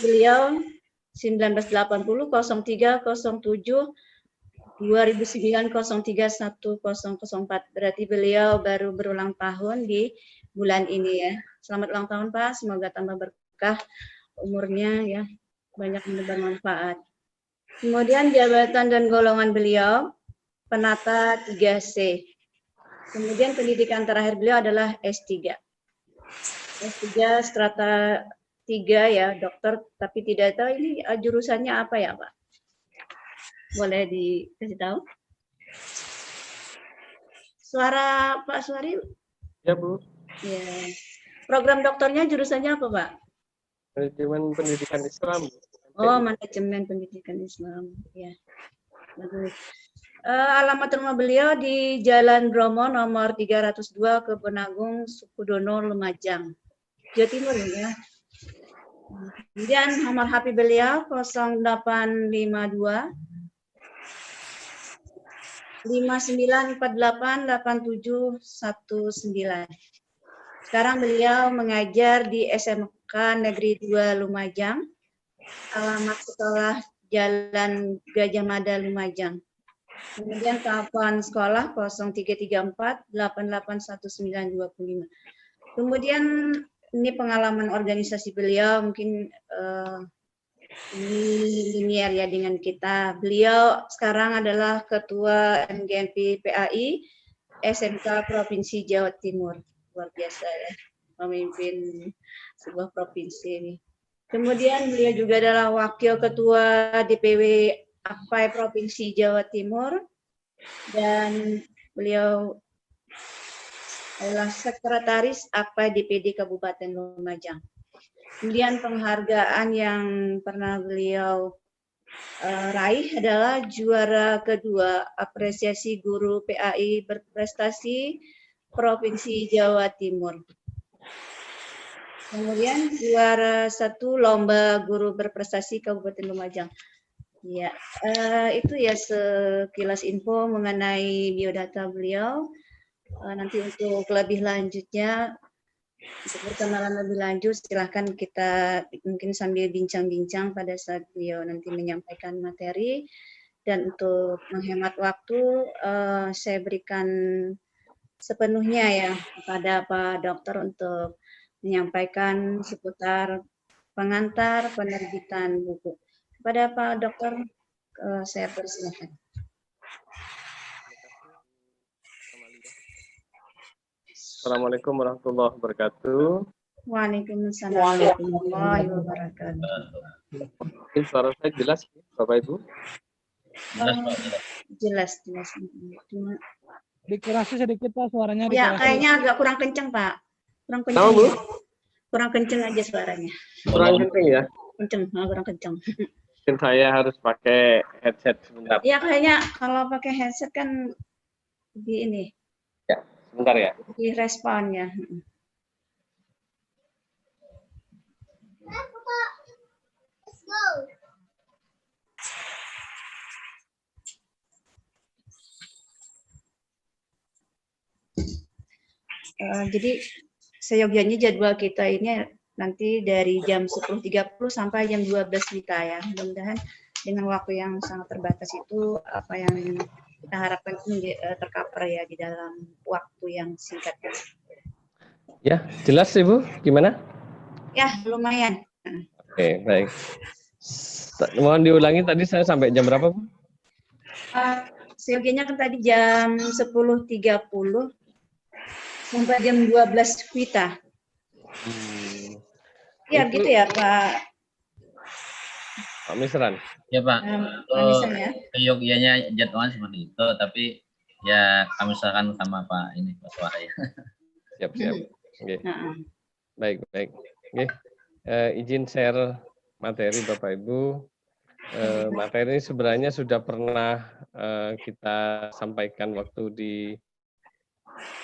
beliau 1980 03 07 2009 03 1004. Berarti beliau baru berulang tahun di bulan ini ya. Selamat ulang tahun Pak, semoga tambah berkah umurnya ya, banyak menebar manfaat. Kemudian jabatan dan golongan beliau penata 3C. Kemudian pendidikan terakhir beliau adalah S3. S3 strata 3 ya, dokter, tapi tidak tahu ini jurusannya apa ya Pak? Boleh dikasih tahu? Suara Pak Suari? Ya Bu. Ya. Program dokternya jurusannya apa Pak? Manajemen Pendidikan Islam. Oh, manajemen pendidikan Islam. Ya, bagus. Alamat rumah beliau di Jalan Bromo nomor 302 Kebon Agung, Sukodono, Lumajang, Jawa Timur ya. Kemudian nomor HP beliau 0852 59488719. Sekarang beliau mengajar di SMK Negeri 2 Lumajang. Alamat sekolah Jalan Gajah Mada Lumajang. Kemudian telepon sekolah 0334 881925. Kemudian ini pengalaman organisasi beliau, mungkin ini linear ya dengan kita. Beliau sekarang adalah Ketua MGMP PAI SMK Provinsi Jawa Timur. Luar biasa ya, memimpin sebuah provinsi ini. Kemudian beliau juga adalah Wakil Ketua DPW AKPAI Provinsi Jawa Timur dan beliau adalah Sekretaris AKPAI DPD Kabupaten Lumajang. Kemudian penghargaan yang pernah beliau raih adalah juara kedua apresiasi guru PAI berprestasi Provinsi Jawa Timur. Kemudian juara 1 lomba guru berprestasi Kabupaten Lumajang. Ya, itu ya sekilas info mengenai biodata beliau. Nanti untuk lebih lanjutnya, untuk perkenalan lebih lanjut, silahkan kita mungkin sambil bincang-bincang pada saat beliau nanti menyampaikan materi. Dan untuk menghemat waktu, saya berikan sepenuhnya ya kepada Pak Dokter untuk menyampaikan seputar pengantar penerbitan buku. Kepada Pak Dokter, saya persilakan. Assalamualaikum warahmatullahi wabarakatuh. Waalaikumsalam warahmatullahi wabarakatuh. Mungkin suara saya jelas, Bapak Ibu? Jelas. Cuma dikurasi sedikit Pak suaranya. Ya, kayaknya agak kurang kenceng Pak. Kurang kenceng. Tahu, Bu? Kurang kenceng aja suaranya. Kurang kenceng ya? Kurang kenceng. Mungkin saya harus pakai headset sebentar. Ya, kayaknya kalau pakai headset kan di ini. Ya, sebentar ya. Di responnya. Jadi seyogianya jadwal kita ini nanti dari jam 10.30 sampai jam 12 kita ya. Mudah-mudahan dengan waktu yang sangat terbatas itu apa yang kita harapkan itu tercover ya di dalam waktu yang singkat. Ya, jelas Ibu, gimana? Ya, lumayan. Oke, baik. Mohon diulangi tadi saya sampai jam berapa, Bu? Seyogianya kan tadi jam 10.30 sampai jam 12 WITA. Ya, itu... gitu ya Pak. Pak Misran. Ya Pak, ya. Yogyanya jadwalnya seperti itu, tapi ya kami usahakan sama Pak ini Pak Suara ya. Siap. Oke. Baik. Oke. Izin share materi Bapak Ibu. Materi ini sebenarnya sudah pernah kita sampaikan waktu di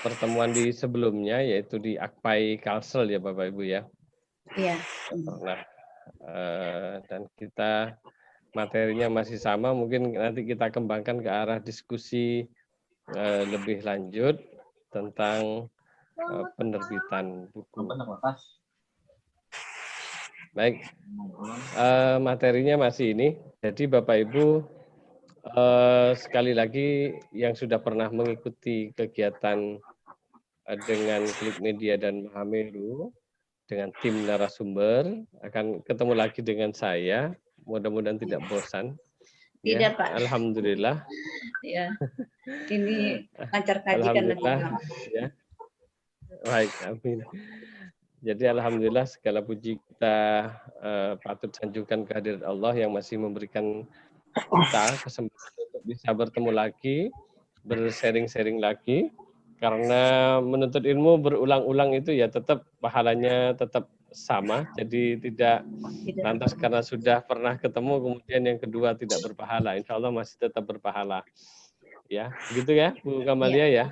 pertemuan di sebelumnya, yaitu di AKPAI Kalsel ya Bapak Ibu ya. Iya. Nah, dan kita materinya masih sama, mungkin nanti kita kembangkan ke arah diskusi lebih lanjut tentang penerbitan buku. Baik, materinya masih ini. Jadi Bapak Ibu, sekali lagi yang sudah pernah mengikuti kegiatan dengan Klik Media dan Mahameru, dengan tim narasumber, akan ketemu lagi dengan saya. Mudah-mudahan tidak bosan. Tidak, Ya, Pak. Alhamdulillah. Ya, ini lancar kaji kan lebih Alhamdulillah. lama. Ya. Baik, amin. Jadi alhamdulillah segala puji kita patut sanjungkan kehadirat Allah yang masih memberikan kita kesempatan untuk bisa bertemu lagi, bersharing-sharing lagi. Karena menuntut ilmu berulang-ulang itu ya tetap pahalanya tetap sama. Jadi tidak lantas karena sudah pernah ketemu kemudian yang kedua tidak berpahala. Insya Allah masih tetap berpahala. Ya, gitu ya Bu Kamalia ya.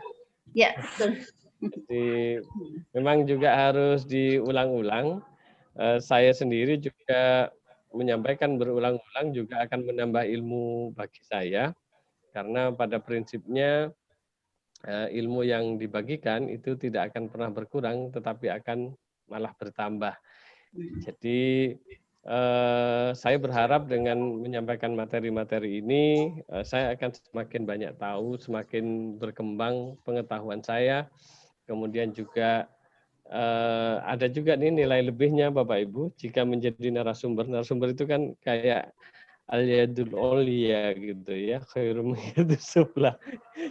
Ya, betul. Jadi memang juga harus diulang-ulang. Saya sendiri juga menyampaikan berulang-ulang juga akan menambah ilmu bagi saya. Karena pada prinsipnya ilmu yang dibagikan itu tidak akan pernah berkurang, tetapi akan malah bertambah. Jadi saya berharap dengan menyampaikan materi-materi ini, saya akan semakin banyak tahu, semakin berkembang pengetahuan saya. Kemudian juga ada juga nih nilai lebihnya Bapak Ibu jika menjadi narasumber. Narasumber itu kan kayak al-yadul ulya gitu ya, khairum yadus sufla.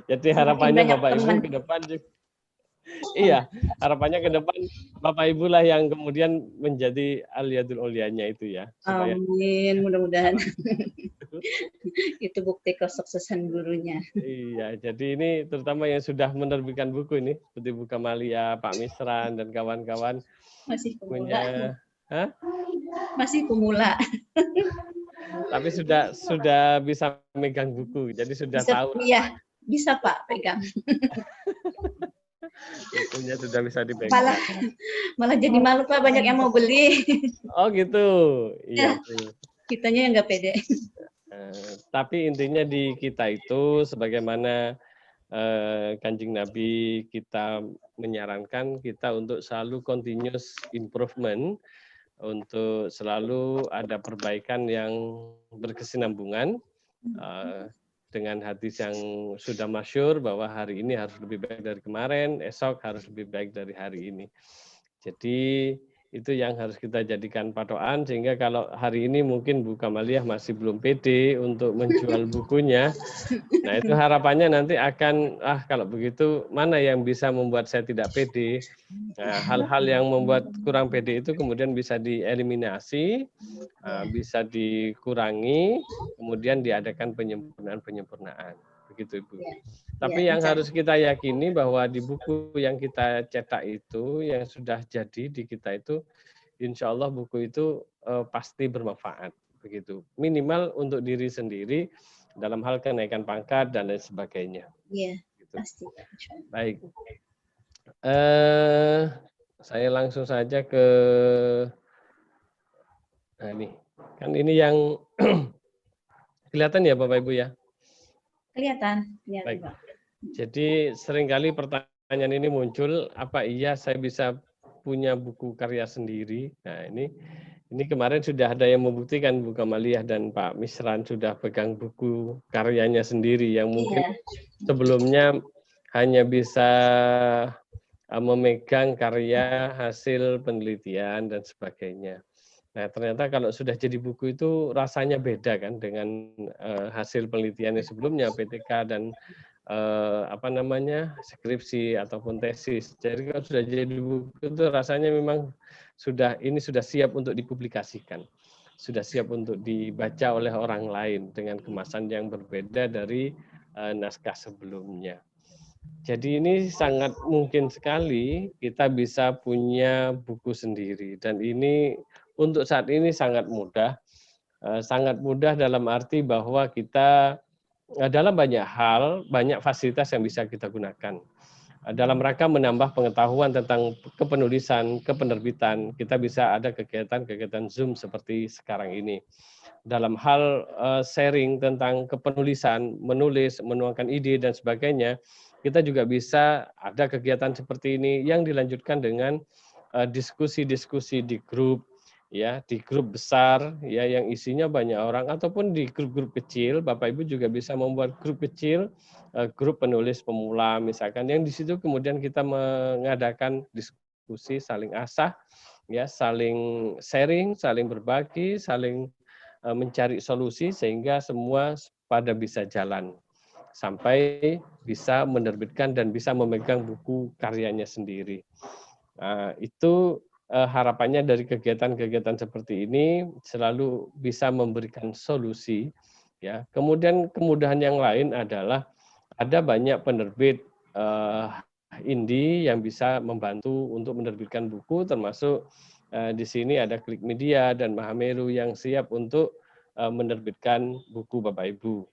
Jadi harapannya Bapak Ibu ke depan juga, iya, harapannya ke depan Bapak Ibu lah yang kemudian menjadi al-yadul ulyanya itu ya. Supaya amin, mudah-mudahan. Itu bukti kesuksesan gurunya. Iya, jadi ini terutama yang sudah menerbitkan buku ini, seperti Bu Kamalia, Pak Misran, dan kawan-kawan. Masih pemula. Hah? Masih pemula. Tapi sudah bisa megang buku, jadi sudah Bisa, tahu. Iya, bisa Pak pegang. Bukunya sudah bisa dipegang. Malah jadi malu Pak, banyak yang mau beli. Oh gitu, iya. Kitanya yang nggak pede. Tapi intinya di kita itu sebagaimana Kanjeng Nabi kita menyarankan kita untuk selalu continuous improvement, untuk selalu ada perbaikan yang berkesinambungan dengan hadis yang sudah masyhur bahwa hari ini harus lebih baik dari kemarin, esok harus lebih baik dari hari ini. Jadi itu yang harus kita jadikan patokan, sehingga kalau hari ini mungkin Bu Kamaliah masih belum pede untuk menjual bukunya. Nah itu harapannya nanti akan, kalau begitu mana yang bisa membuat saya tidak pede. Nah, hal-hal yang membuat kurang pede itu kemudian bisa dieliminasi, bisa dikurangi, kemudian diadakan penyempurnaan. Begitu Ibu. Tapi yang harus kita yakini bahwa di buku yang kita cetak itu, yang sudah jadi di kita itu, insya Allah buku itu pasti bermanfaat. Begitu. Minimal untuk diri sendiri, dalam hal kenaikan pangkat dan lain sebagainya. Iya, gitu. pasti. Baik. Saya langsung saja ke ini. Kan ini yang kelihatan ya Bapak Ibu ya? Kelihatan. Baik. Jadi seringkali pertanyaan ini muncul, apa iya saya bisa punya buku karya sendiri? Nah ini kemarin sudah ada yang membuktikan, Bu Kamaliah dan Pak Misran sudah pegang buku karyanya sendiri yang mungkin sebelumnya hanya bisa memegang karya hasil penelitian dan sebagainya. Nah ternyata kalau sudah jadi buku itu rasanya beda kan dengan hasil penelitiannya sebelumnya, PTK dan skripsi ataupun tesis. Jadi kalau sudah jadi buku itu rasanya memang sudah siap untuk dipublikasikan, sudah siap untuk dibaca oleh orang lain dengan kemasan yang berbeda dari naskah sebelumnya. Jadi ini sangat mungkin sekali kita bisa punya buku sendiri, dan ini untuk saat ini sangat mudah dalam arti bahwa kita dalam banyak hal, banyak fasilitas yang bisa kita gunakan. Dalam rangka menambah pengetahuan tentang kepenulisan, kepenerbitan, kita bisa ada kegiatan-kegiatan Zoom seperti sekarang ini. Dalam hal sharing tentang kepenulisan, menulis, menuangkan ide, dan sebagainya, kita juga bisa ada kegiatan seperti ini yang dilanjutkan dengan diskusi-diskusi di grup, ya di grup besar ya yang isinya banyak orang ataupun di grup-grup kecil. Bapak Ibu juga bisa membuat grup kecil, grup penulis pemula misalkan, yang di situ kemudian kita mengadakan diskusi, saling asah ya, saling sharing, saling berbagi, saling mencari solusi sehingga semua pada bisa jalan sampai bisa menerbitkan dan bisa memegang buku karyanya sendiri. Nah, itu harapannya dari kegiatan-kegiatan seperti ini selalu bisa memberikan solusi ya. Kemudian kemudahan yang lain adalah ada banyak penerbit indie yang bisa membantu untuk menerbitkan buku, termasuk di sini ada Klik Media dan Mahameru yang siap untuk menerbitkan buku Bapak Ibu.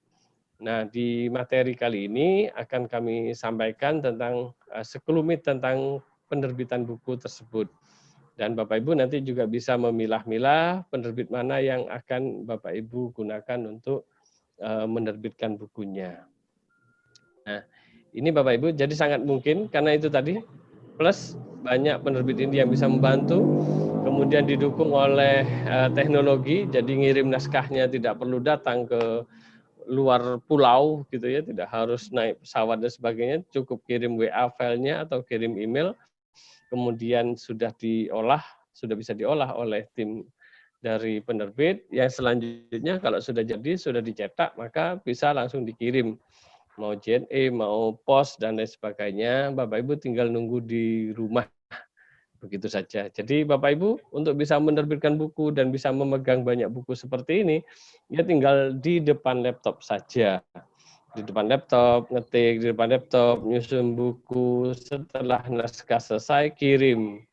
Nah, di materi kali ini akan kami sampaikan tentang sekelumit tentang penerbitan buku tersebut. Dan Bapak Ibu nanti juga bisa memilah-milah penerbit mana yang akan Bapak Ibu gunakan untuk menerbitkan bukunya. Nah, ini Bapak Ibu jadi sangat mungkin karena itu tadi, plus banyak penerbit ini yang bisa membantu, kemudian didukung oleh teknologi, jadi ngirim naskahnya tidak perlu datang ke luar pulau gitu ya, tidak harus naik pesawat dan sebagainya, cukup kirim WA filenya atau kirim email, kemudian sudah bisa diolah oleh tim dari penerbit, yang selanjutnya kalau sudah jadi, sudah dicetak, maka bisa langsung dikirim, mau JNE, mau pos, dan lain sebagainya, Bapak Ibu tinggal nunggu di rumah, begitu saja. Jadi Bapak Ibu untuk bisa menerbitkan buku dan bisa memegang banyak buku seperti ini, ya tinggal di depan laptop saja. Di depan laptop, ngetik, di depan laptop, nyusun buku, setelah naskah selesai, kirim.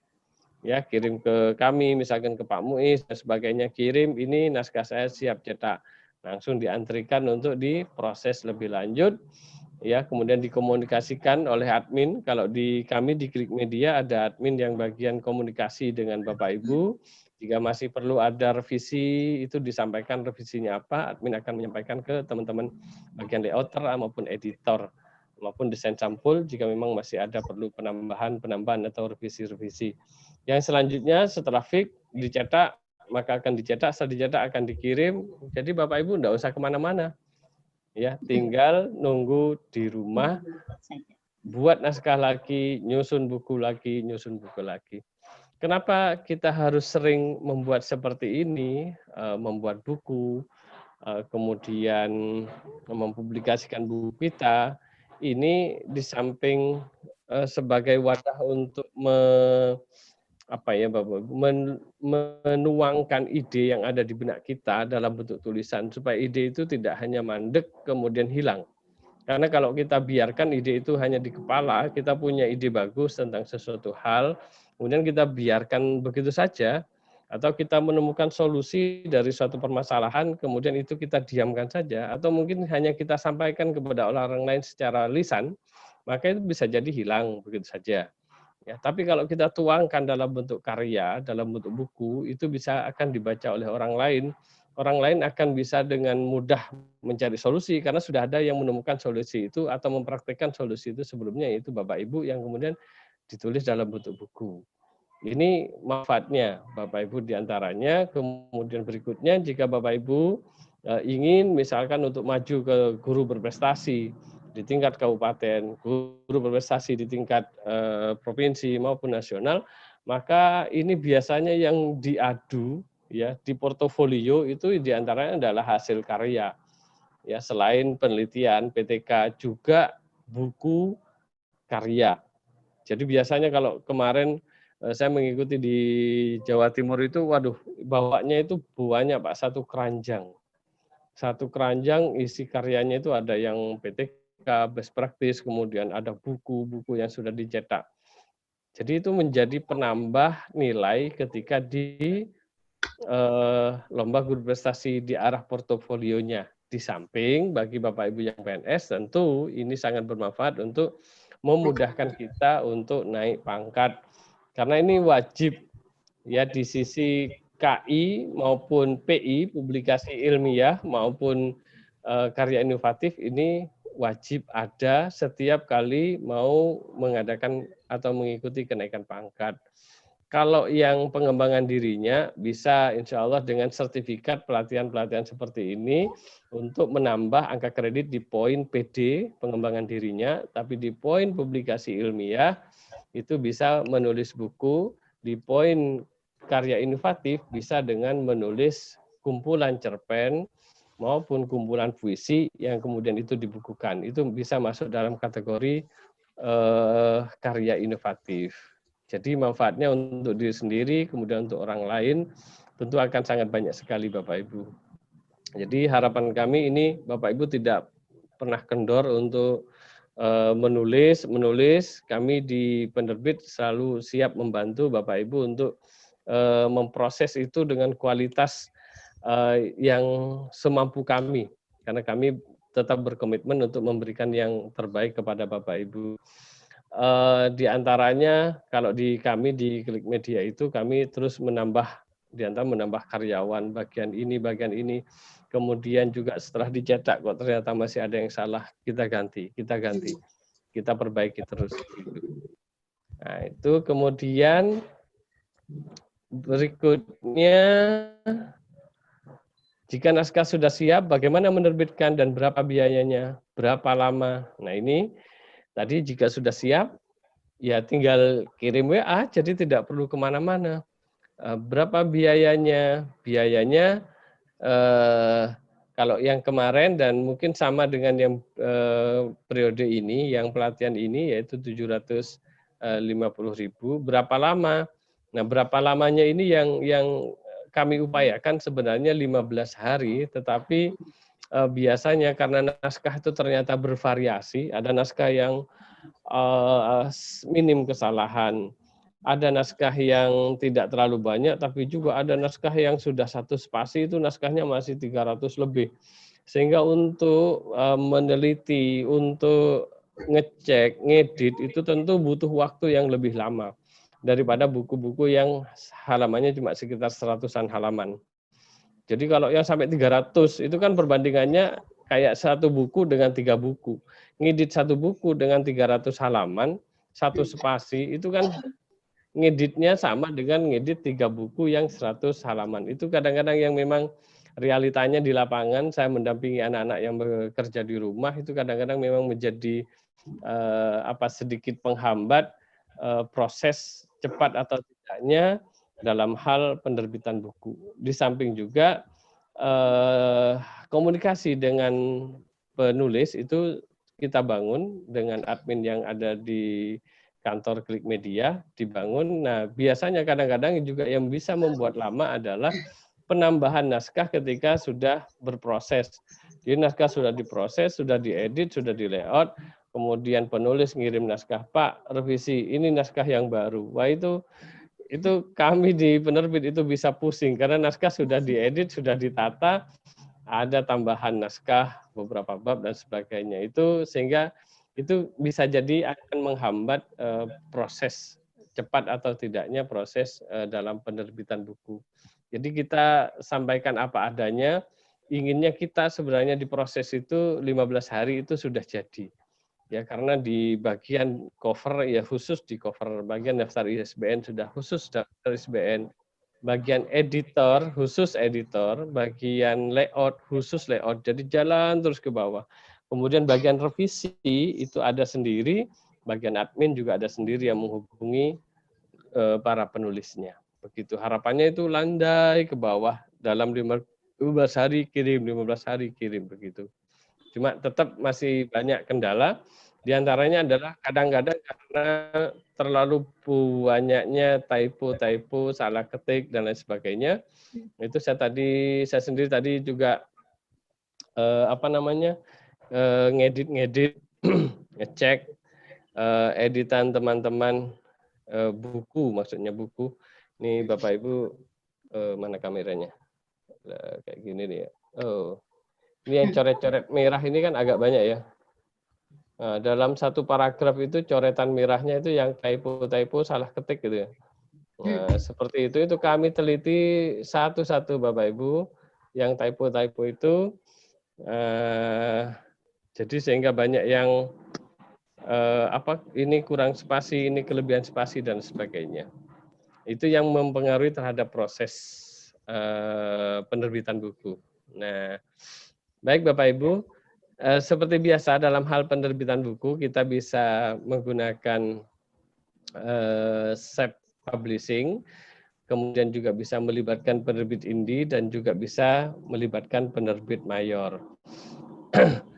Ya, kirim ke kami, misalkan ke Pak Muiz dan sebagainya, kirim ini naskah saya siap cetak. Langsung diantrikan untuk diproses lebih lanjut, ya, kemudian dikomunikasikan oleh admin. Kalau di kami di Klik Media ada admin yang bagian komunikasi dengan Bapak Ibu. Jika masih perlu ada revisi, itu disampaikan revisinya apa, admin akan menyampaikan ke teman-teman bagian layouter maupun editor maupun desain sampul jika memang masih ada perlu penambahan atau revisi-revisi. Yang selanjutnya setelah fix dicetak, maka akan dicetak, setelah dicetak akan dikirim. Jadi Bapak Ibu enggak usah kemana-mana. Ya, tinggal nunggu di rumah, buat naskah lagi, nyusun buku lagi, nyusun buku lagi. Kenapa kita harus sering membuat seperti ini, membuat buku, kemudian mempublikasikan buku kita, ini di samping sebagai wadah untuk menuangkan ide yang ada di benak kita dalam bentuk tulisan, supaya ide itu tidak hanya mandek kemudian hilang. Karena kalau kita biarkan ide itu hanya di kepala, kita punya ide bagus tentang sesuatu hal, kemudian kita biarkan begitu saja, atau kita menemukan solusi dari suatu permasalahan, kemudian itu kita diamkan saja, atau mungkin hanya kita sampaikan kepada orang lain secara lisan, maka itu bisa jadi hilang begitu saja. Ya, tapi kalau kita tuangkan dalam bentuk karya, dalam bentuk buku, itu bisa akan dibaca oleh orang lain. Orang lain akan bisa dengan mudah mencari solusi karena sudah ada yang menemukan solusi itu atau mempraktikkan solusi itu sebelumnya, yaitu Bapak Ibu yang kemudian ditulis dalam bentuk buku. Ini manfaatnya Bapak Ibu diantaranya. Kemudian berikutnya jika Bapak Ibu ingin misalkan untuk maju ke guru berprestasi di tingkat kabupaten, guru berprestasi di tingkat provinsi maupun nasional, maka ini biasanya yang diadu ya di portofolio itu diantaranya adalah hasil karya. Ya, selain penelitian PTK juga buku karya. Jadi biasanya kalau kemarin saya mengikuti di Jawa Timur itu, waduh, bawanya itu banyak Pak, satu keranjang. Satu keranjang isi karyanya itu ada yang PTK, best practice, kemudian ada buku-buku yang sudah dicetak. Jadi itu menjadi penambah nilai ketika di lomba guru prestasi di arah portofolionya. Di samping bagi Bapak Ibu yang PNS tentu ini sangat bermanfaat untuk memudahkan kita untuk naik pangkat. Karena ini wajib ya di sisi KI maupun PI, publikasi ilmiah maupun karya inovatif, ini wajib ada setiap kali mau mengadakan atau mengikuti kenaikan pangkat. Kalau yang pengembangan dirinya bisa insya Allah dengan sertifikat pelatihan-pelatihan seperti ini untuk menambah angka kredit di poin PD pengembangan dirinya, tapi di poin publikasi ilmiah itu bisa menulis buku, di poin karya inovatif bisa dengan menulis kumpulan cerpen maupun kumpulan puisi yang kemudian itu dibukukan. Itu bisa masuk dalam kategori karya inovatif. Jadi manfaatnya untuk diri sendiri, kemudian untuk orang lain, tentu akan sangat banyak sekali Bapak Ibu. Jadi harapan kami ini Bapak Ibu tidak pernah kendor untuk menulis. Kami di penerbit selalu siap membantu Bapak Ibu untuk memproses itu dengan kualitas yang semampu kami. Karena kami tetap berkomitmen untuk memberikan yang terbaik kepada Bapak Ibu. Di antaranya kalau di kami di Klik Media itu kami terus menambah karyawan bagian ini, kemudian juga setelah dicetak kok ternyata masih ada yang salah, kita ganti, kita perbaiki terus. Nah itu kemudian berikutnya, jika naskah sudah siap, bagaimana menerbitkan dan berapa biayanya, berapa lama? Nah ini tadi jika sudah siap, ya tinggal kirim WA, jadi tidak perlu kemana-mana. Berapa biayanya? Biayanya kalau yang kemarin dan mungkin sama dengan yang periode ini, yang pelatihan ini yaitu 750.000. Berapa lama? Nah, berapa lamanya ini yang kami upayakan sebenarnya 15 hari, tetapi biasanya karena naskah itu ternyata bervariasi, ada naskah yang minim kesalahan, ada naskah yang tidak terlalu banyak, tapi juga ada naskah yang sudah 1 spasi itu naskahnya masih 300 lebih. Sehingga untuk meneliti, untuk ngecek, ngedit itu tentu butuh waktu yang lebih lama daripada buku-buku yang halamannya cuma sekitar 100-an halaman. Jadi kalau yang sampai 300 itu kan perbandingannya kayak 1 buku dengan 3 buku. Ngedit 1 buku dengan 300 halaman, 1 spasi, itu kan ngeditnya sama dengan ngedit 3 buku yang 100 halaman. Itu kadang-kadang yang memang realitanya di lapangan, saya mendampingi anak-anak yang bekerja di rumah, itu kadang-kadang memang menjadi sedikit penghambat proses cepat atau tidaknya dalam hal penerbitan buku. Di samping juga komunikasi dengan penulis itu kita bangun dengan admin yang ada di kantor Klik Media, dibangun. Nah, biasanya kadang-kadang juga yang bisa membuat lama adalah penambahan naskah ketika sudah berproses. Jadi naskah sudah diproses, sudah diedit, sudah di layout, kemudian penulis ngirim naskah, Pak, revisi, ini naskah yang baru. Wah, itu kami di penerbit itu bisa pusing karena naskah sudah diedit, sudah ditata, ada tambahan naskah beberapa bab dan sebagainya. Itu sehingga itu bisa jadi akan menghambat proses cepat atau tidaknya proses dalam penerbitan buku. Jadi kita sampaikan apa adanya, inginnya kita sebenarnya di proses itu 15 hari itu sudah jadi. Ya, karena di bagian cover ya khusus di cover, bagian daftar ISBN sudah khusus daftar ISBN, bagian editor khusus editor, bagian layout khusus layout. Jadi jalan terus ke bawah. Kemudian bagian revisi itu ada sendiri, bagian admin juga ada sendiri yang menghubungi para penulisnya. Begitu harapannya itu landai ke bawah dalam 15 hari kirim, 15 hari kirim begitu. Cuma tetap masih banyak kendala, diantaranya adalah kadang-kadang karena terlalu banyaknya typo, salah ketik, dan lain sebagainya. Itu saya sendiri tadi juga ngedit, ngecek editan teman-teman buku, maksudnya buku. Ini Bapak Ibu, mana kameranya? Kayak gini nih ya. Oh. Ini yang coret-coret merah ini kan agak banyak ya. Nah, dalam satu paragraf itu coretan merahnya itu yang typo, salah ketik gitu ya. Nah, seperti itu kami teliti satu-satu Bapak Ibu yang typo itu. Jadi sehingga banyak yang ini kurang spasi, ini kelebihan spasi dan sebagainya. Itu yang mempengaruhi terhadap proses penerbitan buku. Nah, baik Bapak Ibu, seperti biasa dalam hal penerbitan buku kita bisa menggunakan self publishing, kemudian juga bisa melibatkan penerbit indie dan juga bisa melibatkan penerbit mayor.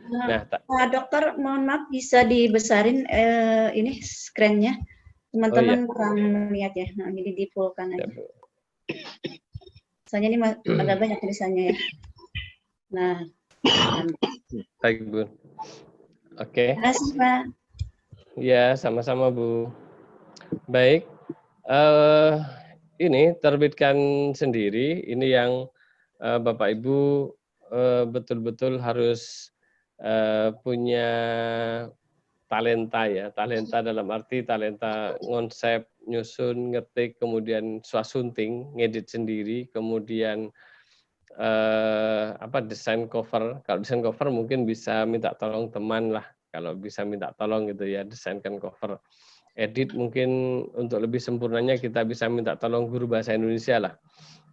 Nah, Pak Dokter, mohon maaf bisa dibesarin ini screen-nya. Teman-teman kurang lihat ya. Nah, jadi di-full-kan aja. Soalnya ini agak banyak tulisannya ya. Nah, baik Bu. Oke. terima kasih Pak. Ya, sama-sama Bu. Baik. Ini terbitkan sendiri. Ini yang Bapak Ibu betul-betul harus punya talenta ya. Talenta dalam arti talenta konsep, nyusun, ngetik, kemudian swasunting, ngedit sendiri, kemudian desain cover. Kalau desain cover mungkin bisa minta tolong teman lah. Kalau bisa minta tolong gitu ya, desainkan cover. Edit mungkin untuk lebih sempurnanya kita bisa minta tolong guru bahasa Indonesia lah.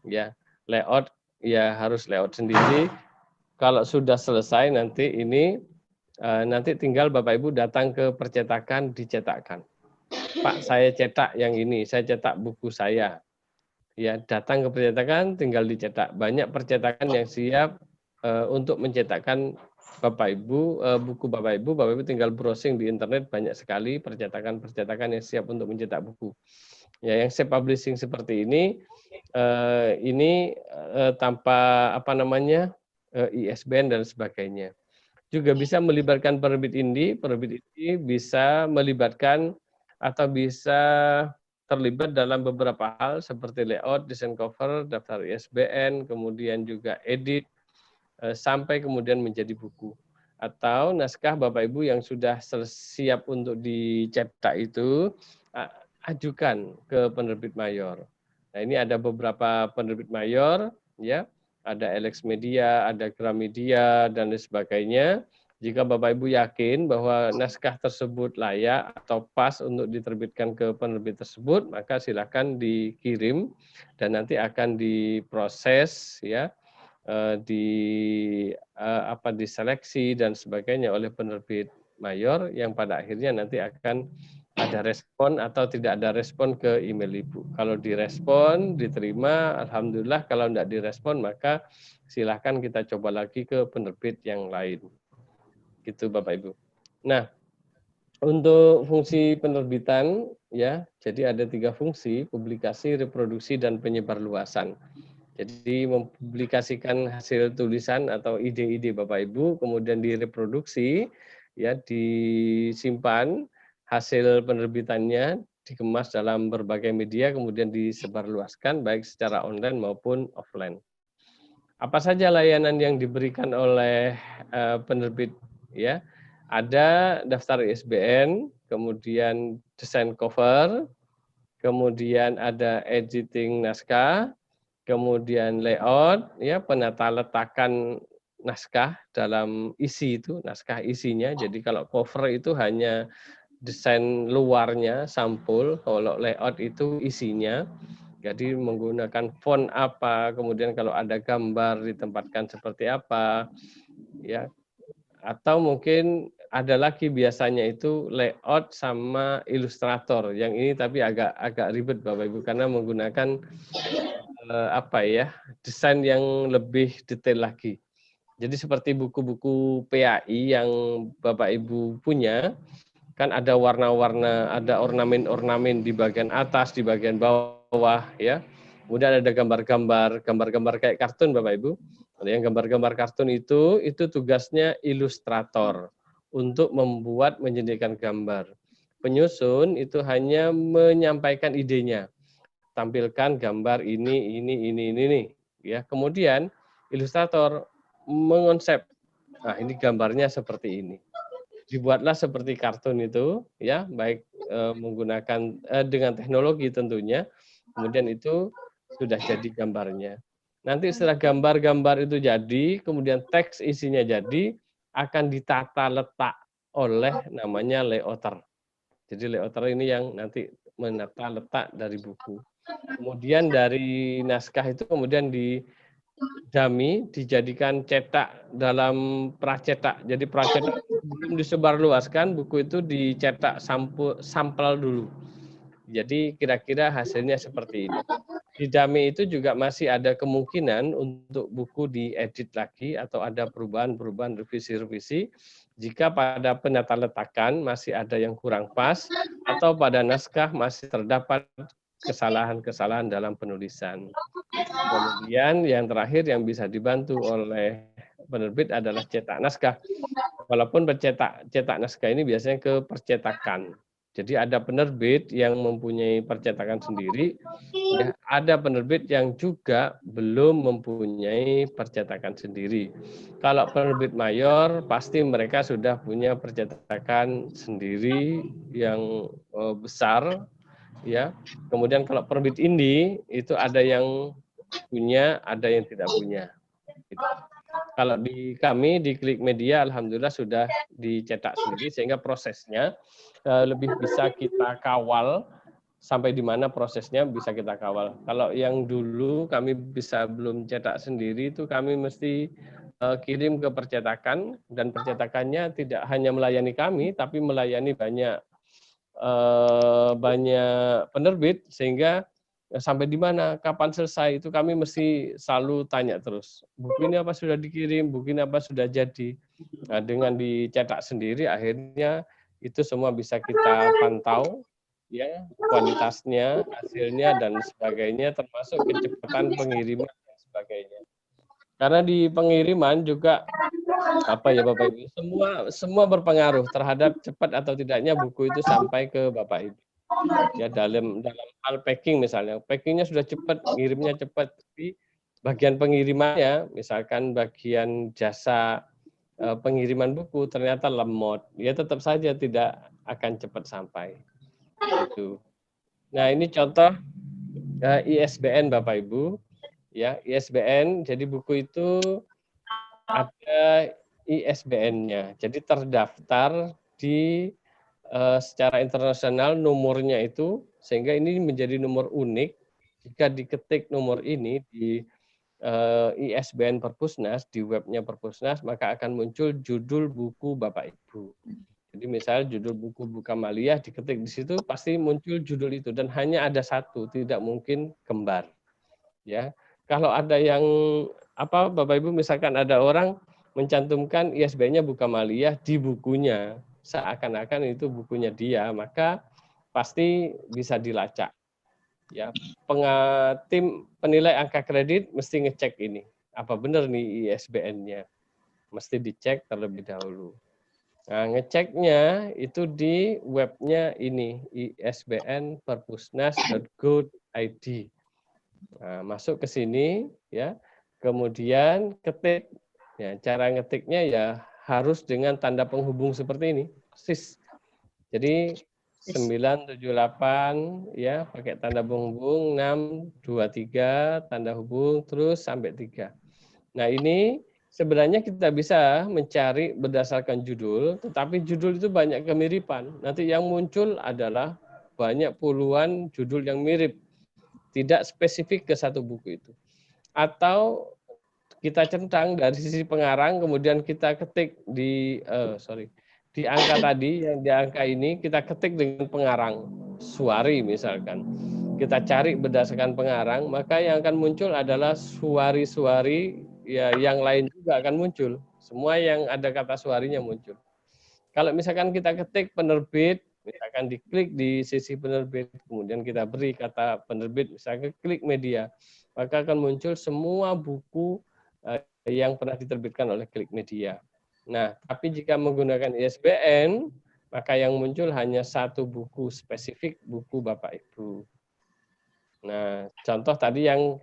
Ya, layout ya harus layout sendiri. Kalau sudah selesai nanti ini nanti tinggal Bapak Ibu datang ke percetakan, dicetakkan. Pak, saya cetak yang ini, saya cetak buku saya. Ya, datang ke percetakan tinggal dicetak. Banyak percetakan yang siap untuk mencetakkan Bapak Ibu, buku Bapak Ibu tinggal browsing di internet, banyak sekali percetakan-percetakan yang siap untuk mencetak buku. Ya, yang self publishing seperti ini tanpa ISBN dan sebagainya. Juga bisa melibatkan penerbit indie bisa melibatkan atau bisa terlibat dalam beberapa hal seperti layout, desain cover, daftar ISBN, kemudian juga edit, sampai kemudian menjadi buku. Atau naskah Bapak Ibu yang sudah siap untuk dicetak itu, ajukan ke penerbit mayor. Nah, ini ada beberapa penerbit mayor, ya, ada Alex Media, ada Gramedia, dan lain sebagainya. Jika Bapak Ibu yakin bahwa naskah tersebut layak atau pas untuk diterbitkan ke penerbit tersebut, maka silakan dikirim dan nanti akan diproses ya, diseleksi dan sebagainya oleh penerbit mayor yang pada akhirnya nanti akan ada respon atau tidak ada respon ke email Ibu. Kalau direspon, diterima, alhamdulillah. Kalau tidak direspon, maka silahkan kita coba lagi ke penerbit yang lain. Gitu Bapak Ibu. Nah, untuk fungsi penerbitan ya, jadi ada 3 fungsi: publikasi, reproduksi, dan penyebarluasan. Jadi mempublikasikan hasil tulisan atau ide-ide Bapak Ibu, kemudian direproduksi, ya disimpan hasil penerbitannya, dikemas dalam berbagai media, kemudian disebarluaskan baik secara online maupun offline. Apa saja layanan yang diberikan oleh penerbit ya? Ada daftar ISBN, kemudian desain cover, kemudian ada editing naskah, kemudian layout, ya penata letakan naskah dalam isi itu, naskah isinya. Jadi kalau cover itu hanya desain luarnya, sampul, kalau layout itu isinya. Jadi menggunakan font apa, kemudian kalau ada gambar ditempatkan seperti apa, ya. Atau mungkin ada lagi biasanya itu layout sama ilustrator. Yang ini tapi agak ribet Bapak Ibu karena menggunakan desain yang lebih detail lagi. Jadi seperti buku-buku PAI yang Bapak Ibu punya, kan ada warna-warna, ada ornamen-ornamen di bagian atas, di bagian bawah, ya. Kemudian ada gambar-gambar kayak kartun Bapak Ibu. Yang gambar-gambar kartun itu tugasnya ilustrator untuk membuat menjadikan gambar. Penyusun itu hanya menyampaikan idenya. Tampilkan gambar ini, ya. Kemudian ilustrator mengonsep. Nah, ini gambarnya seperti ini. Dibuatlah seperti kartun itu, ya, baik menggunakan dengan teknologi tentunya. Kemudian itu sudah jadi gambarnya. Nanti setelah gambar-gambar itu jadi, kemudian teks isinya jadi, akan ditata letak oleh namanya layouter. Jadi layouter ini yang nanti menata letak dari buku. Kemudian dari naskah itu kemudian didami, dijadikan cetak dalam pracetak. Jadi pracetak belum disebarluaskan, buku itu dicetak sampel dulu. Jadi kira-kira hasilnya seperti ini. Di dami itu juga masih ada kemungkinan untuk buku diedit lagi atau ada perubahan-perubahan, revisi-revisi jika pada penetaletakan masih ada yang kurang pas atau pada naskah masih terdapat kesalahan-kesalahan dalam penulisan. Kemudian yang terakhir yang bisa dibantu oleh penerbit adalah cetak naskah. Walaupun cetak naskah ini biasanya ke percetakan. Jadi ada penerbit yang mempunyai percetakan sendiri, ya, ada penerbit yang juga belum mempunyai percetakan sendiri. Kalau penerbit mayor, pasti mereka sudah punya percetakan sendiri yang besar, ya. Kemudian kalau penerbit indie itu ada yang punya, ada yang tidak punya. Kalau di kami di Klik Media, alhamdulillah sudah dicetak sendiri sehingga prosesnya lebih bisa kita kawal sampai di mana prosesnya bisa kita kawal. Kalau yang dulu kami bisa belum cetak sendiri itu kami mesti kirim ke percetakan dan percetakannya tidak hanya melayani kami tapi melayani banyak penerbit sehingga sampai di mana, kapan selesai, itu kami mesti selalu tanya terus. Buku ini apa sudah dikirim, buku ini apa sudah jadi. Nah, dengan dicetak sendiri, akhirnya itu semua bisa kita pantau, ya, kualitasnya, hasilnya, dan sebagainya, termasuk kecepatan pengiriman dan sebagainya. Karena di pengiriman juga apa ya Bapak Ibu, semua berpengaruh terhadap cepat atau tidaknya buku itu sampai ke Bapak Ibu. Ya dalam hal packing misalnya, packingnya sudah cepat, ngirimnya cepat, tapi bagian pengirimannya, misalkan bagian jasa pengiriman buku ternyata lemot, ya tetap saja tidak akan cepat sampai. Itu. Nah ini contoh ISBN Bapak Ibu, ya ISBN. Jadi buku itu ada ISBN-nya, jadi terdaftar di secara internasional nomornya itu, sehingga ini menjadi nomor unik. Jika diketik nomor ini di ISBN Perpusnas, di webnya Perpusnas, maka akan muncul judul buku Bapak Ibu. Jadi misalnya judul buku Bukamaliyah diketik di situ pasti muncul judul itu dan hanya ada satu, tidak mungkin kembar. Ya, kalau ada yang apa Bapak Ibu misalkan ada orang mencantumkan ISBN-nya Bukamaliyah di bukunya, seakan-akan itu bukunya dia, maka pasti bisa dilacak. Ya, tim penilai angka kredit mesti ngecek ini, apa benar nih ISBN-nya, mesti dicek terlebih dahulu. Nah, ngeceknya itu di webnya ini isbnperpusnas.go.id. Nah, masuk ke sini, ya, kemudian ketik. Ya, cara ngetiknya ya harus dengan tanda penghubung seperti ini, persis. Jadi 978 ya pakai tanda penghubung 623 tanda hubung terus sampai 3. Nah, ini sebenarnya kita bisa mencari berdasarkan judul, tetapi judul itu banyak kemiripan. Nanti yang muncul adalah banyak puluhan judul yang mirip, tidak spesifik ke satu buku itu. Atau kita centang dari sisi pengarang, kemudian kita ketik di angka tadi, yang di angka ini kita ketik dengan pengarang, Suwari misalkan. Kita cari berdasarkan pengarang, maka yang akan muncul adalah suwari-suwari ya, yang lain juga akan muncul. Semua yang ada kata suwarinya muncul. Kalau misalkan kita ketik penerbit, misalkan diklik di sisi penerbit, kemudian kita beri kata penerbit, misalkan klik media, maka akan muncul semua buku yang pernah diterbitkan oleh Klik Media. Nah, tapi jika menggunakan ISBN, maka yang muncul hanya satu buku spesifik, buku Bapak Ibu. Nah, contoh tadi yang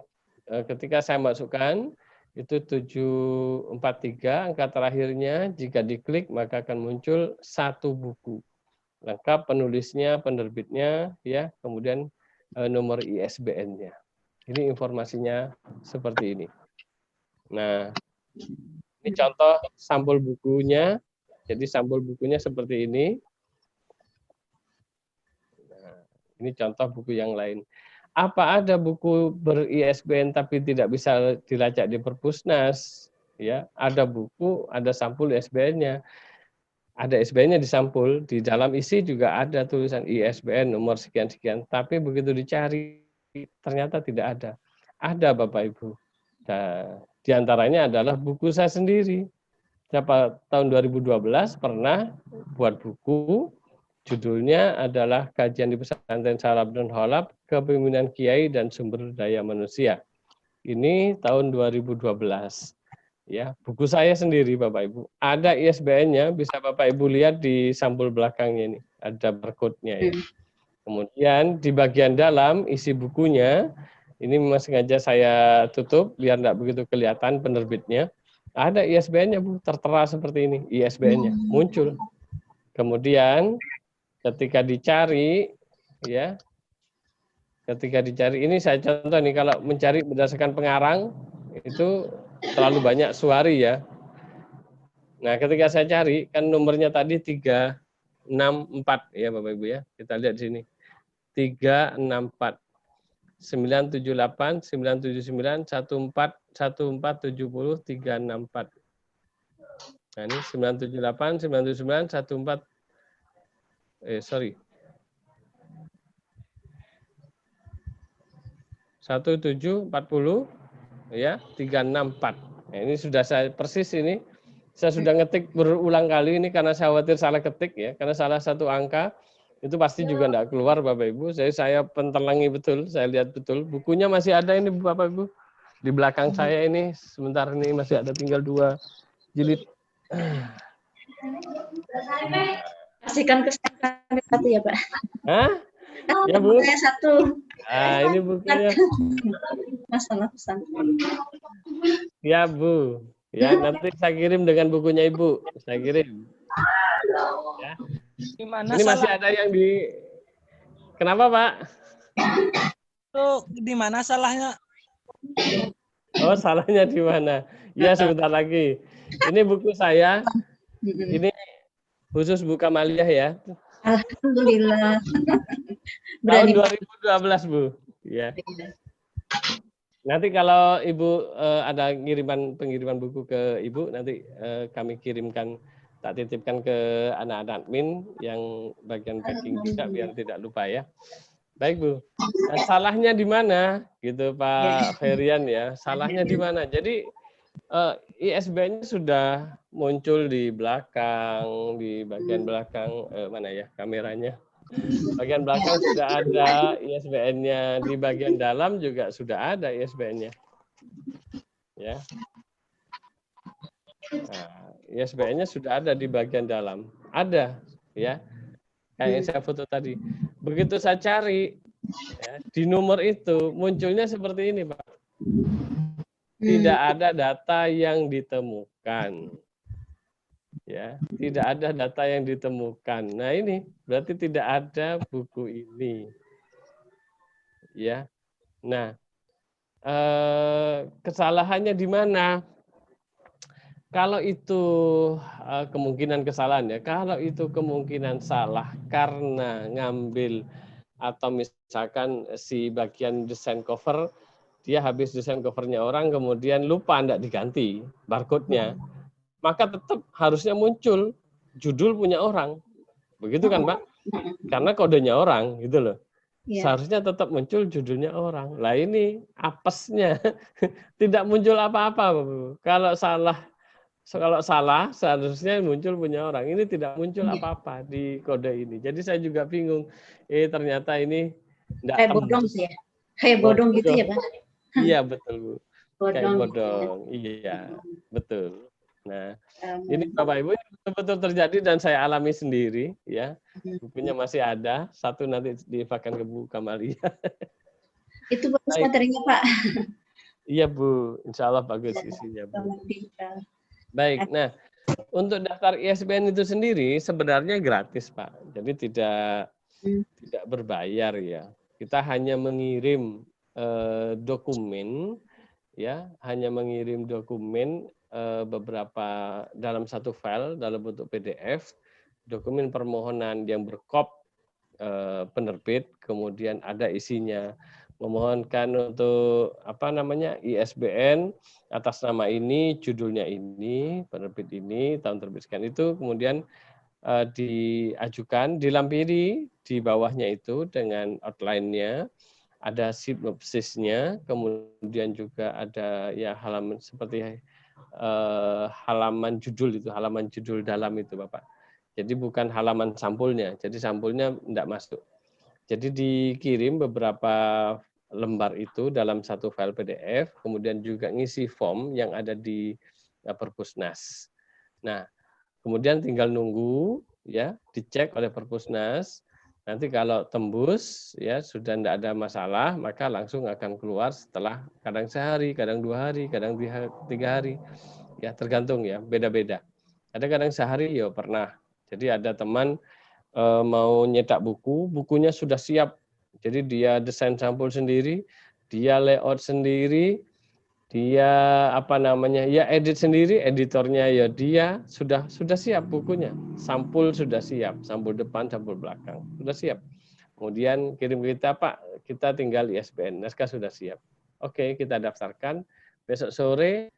ketika saya masukkan, itu 743, angka terakhirnya, jika diklik maka akan muncul satu buku. Lengkap penulisnya, penerbitnya, ya, kemudian nomor ISBN-nya. Ini informasinya seperti ini. Nah, ini contoh sampul bukunya. Jadi sampul bukunya seperti ini. Nah, ini contoh buku yang lain. Apa ada buku ber-ISBN tapi tidak bisa dilacak di Perpusnas? Ya, ada buku, ada sampul ISBN-nya. Ada ISBN-nya di sampul, di dalam isi juga ada tulisan ISBN nomor sekian-sekian, tapi begitu dicari ternyata tidak ada. Ada Bapak Ibu. Nah, di antaranya adalah buku saya sendiri. Saya tahun 2012 pernah buat buku, judulnya adalah Kajian di Pesantren Salaf dan Holab, Kepemimpinan Kiai dan Sumber Daya Manusia. Ini tahun 2012. Ya, buku saya sendiri Bapak Ibu. Ada ISBN-nya, bisa Bapak Ibu lihat di sampul belakangnya ini, ada barcode-nya ya. Kemudian di bagian dalam isi bukunya, ini memang sengaja saya tutup biar tidak begitu kelihatan penerbitnya. Ada ISBN-nya Bu, tertera seperti ini, ISBN-nya muncul. Kemudian ketika dicari ya, ketika dicari ini saya contoh nih, kalau mencari berdasarkan pengarang itu terlalu banyak suari ya. Nah, ketika saya cari kan nomornya tadi 364 ya Bapak Ibu ya. Kita lihat di sini. 364 978 979 14 1470 364. Nah, ini 978 979 14 1740 ya 364. Nah, ini sudah saya persis ini. Saya sudah ngetik berulang kali ini karena saya khawatir salah ketik ya, karena salah satu angka itu pasti juga enggak keluar Bapak Ibu. Saya pentelangi betul, saya lihat betul. Bukunya masih ada ini Bapak Ibu. Di belakang saya ini sebentar ini masih ada tinggal 2 jilid. Kasihkan ke saya satu ya Pak. Hah? Ya Bu. Saya satu. Nah, ini bukunya. Masalah pesan. Ya Bu. Ya, nanti saya kirim dengan bukunya Ibu. Saya kirim. Ya. Ini masih ada yang di. Kenapa Pak? Itu di mana salahnya? Oh, salahnya di mana? Ya, sebentar lagi. Ini buku saya. Ini khusus buku Kamaliyah ya. Alhamdulillah. Tahun 2012 Bu. Ya. Nanti kalau Ibu ada pengiriman buku ke Ibu, nanti kami kirimkan, tak titipkan ke anak-anak admin yang bagian packing juga biar tidak lupa ya. Baik Bu. Nah, salahnya di mana? Gitu Pak Ferian ya. Salahnya di mana? Jadi ISBN-nya sudah muncul di belakang, di bagian belakang mana ya kameranya? Bagian belakang sudah ada ISBN-nya, di bagian dalam juga sudah ada ISBN-nya. Ya. Nah, ISBN-nya sudah ada di bagian dalam. Ada, ya. Kayak yang saya foto tadi. Begitu saya cari ya, di nomor itu munculnya seperti ini, Pak. Tidak ada data yang ditemukan. Ya, tidak ada data yang ditemukan. Nah, ini berarti tidak ada buku ini. Ya. Nah, kesalahannya di mana? Kalau itu kemungkinan kesalahan ya, kalau itu kemungkinan salah karena ngambil atau misalkan si bagian desain cover, dia habis desain covernya orang kemudian lupa enggak diganti barcode-nya, maka tetap harusnya muncul judul punya orang. Begitu kan, Pak? Karena kodenya orang gitu loh. Seharusnya tetap muncul judulnya orang. Lah ini apesnya tidak muncul apa-apa, Bu. Kalau salah seharusnya muncul punya orang. Ini tidak muncul apa-apa di kode ini. Jadi saya juga bingung. Ternyata ini enggak kayak bodong sih ya. Kayak bodong gitu ya, Pak. Iya, betul, Bu. Bodong. Kayak bodong. Iya, betul. Nah, ini Bapak Ibu betul-betul terjadi dan saya alami sendiri ya. Bukunya masih ada, satu nanti diinfokan ke Bu Kamalia. Itu bagus materinya, Pak. Iya, Bu. Insya Allah bagus isinya, Bu. Baik, nah untuk daftar ISBN itu sendiri sebenarnya gratis, Pak. Jadi tidak berbayar ya. Kita hanya mengirim dokumen ya, hanya mengirim dokumen beberapa dalam satu file dalam bentuk PDF, dokumen permohonan yang berkop penerbit, kemudian ada isinya memohonkan untuk ISBN atas nama ini, judulnya ini, penerbit ini, tahun terbit sekian itu, kemudian diajukan, dilampiri di bawahnya itu dengan outline-nya, ada sinopsisnya, kemudian juga ada ya halaman seperti halaman judul dalam itu Bapak. Jadi bukan halaman sampulnya, jadi sampulnya tidak masuk. Jadi dikirim beberapa lembar itu dalam satu file PDF, kemudian juga ngisi form yang ada di Perpusnas. Nah, kemudian tinggal nunggu ya, dicek oleh Perpusnas. Nanti kalau tembus ya sudah tidak ada masalah, maka langsung akan keluar setelah kadang sehari, kadang 2 hari, kadang 3 hari. Ya, tergantung ya, beda-beda. Ada kadang sehari ya pernah. Jadi ada teman mau nyetak buku, bukunya sudah siap. Jadi dia desain sampul sendiri, dia layout sendiri, dia ya edit sendiri, editornya ya dia sudah siap bukunya. Sampul sudah siap, sampul depan, sampul belakang, sudah siap. Kemudian kirim ke kita, Pak, kita tinggal ISBN, naskah sudah siap. Oke, kita daftarkan. Besok sore,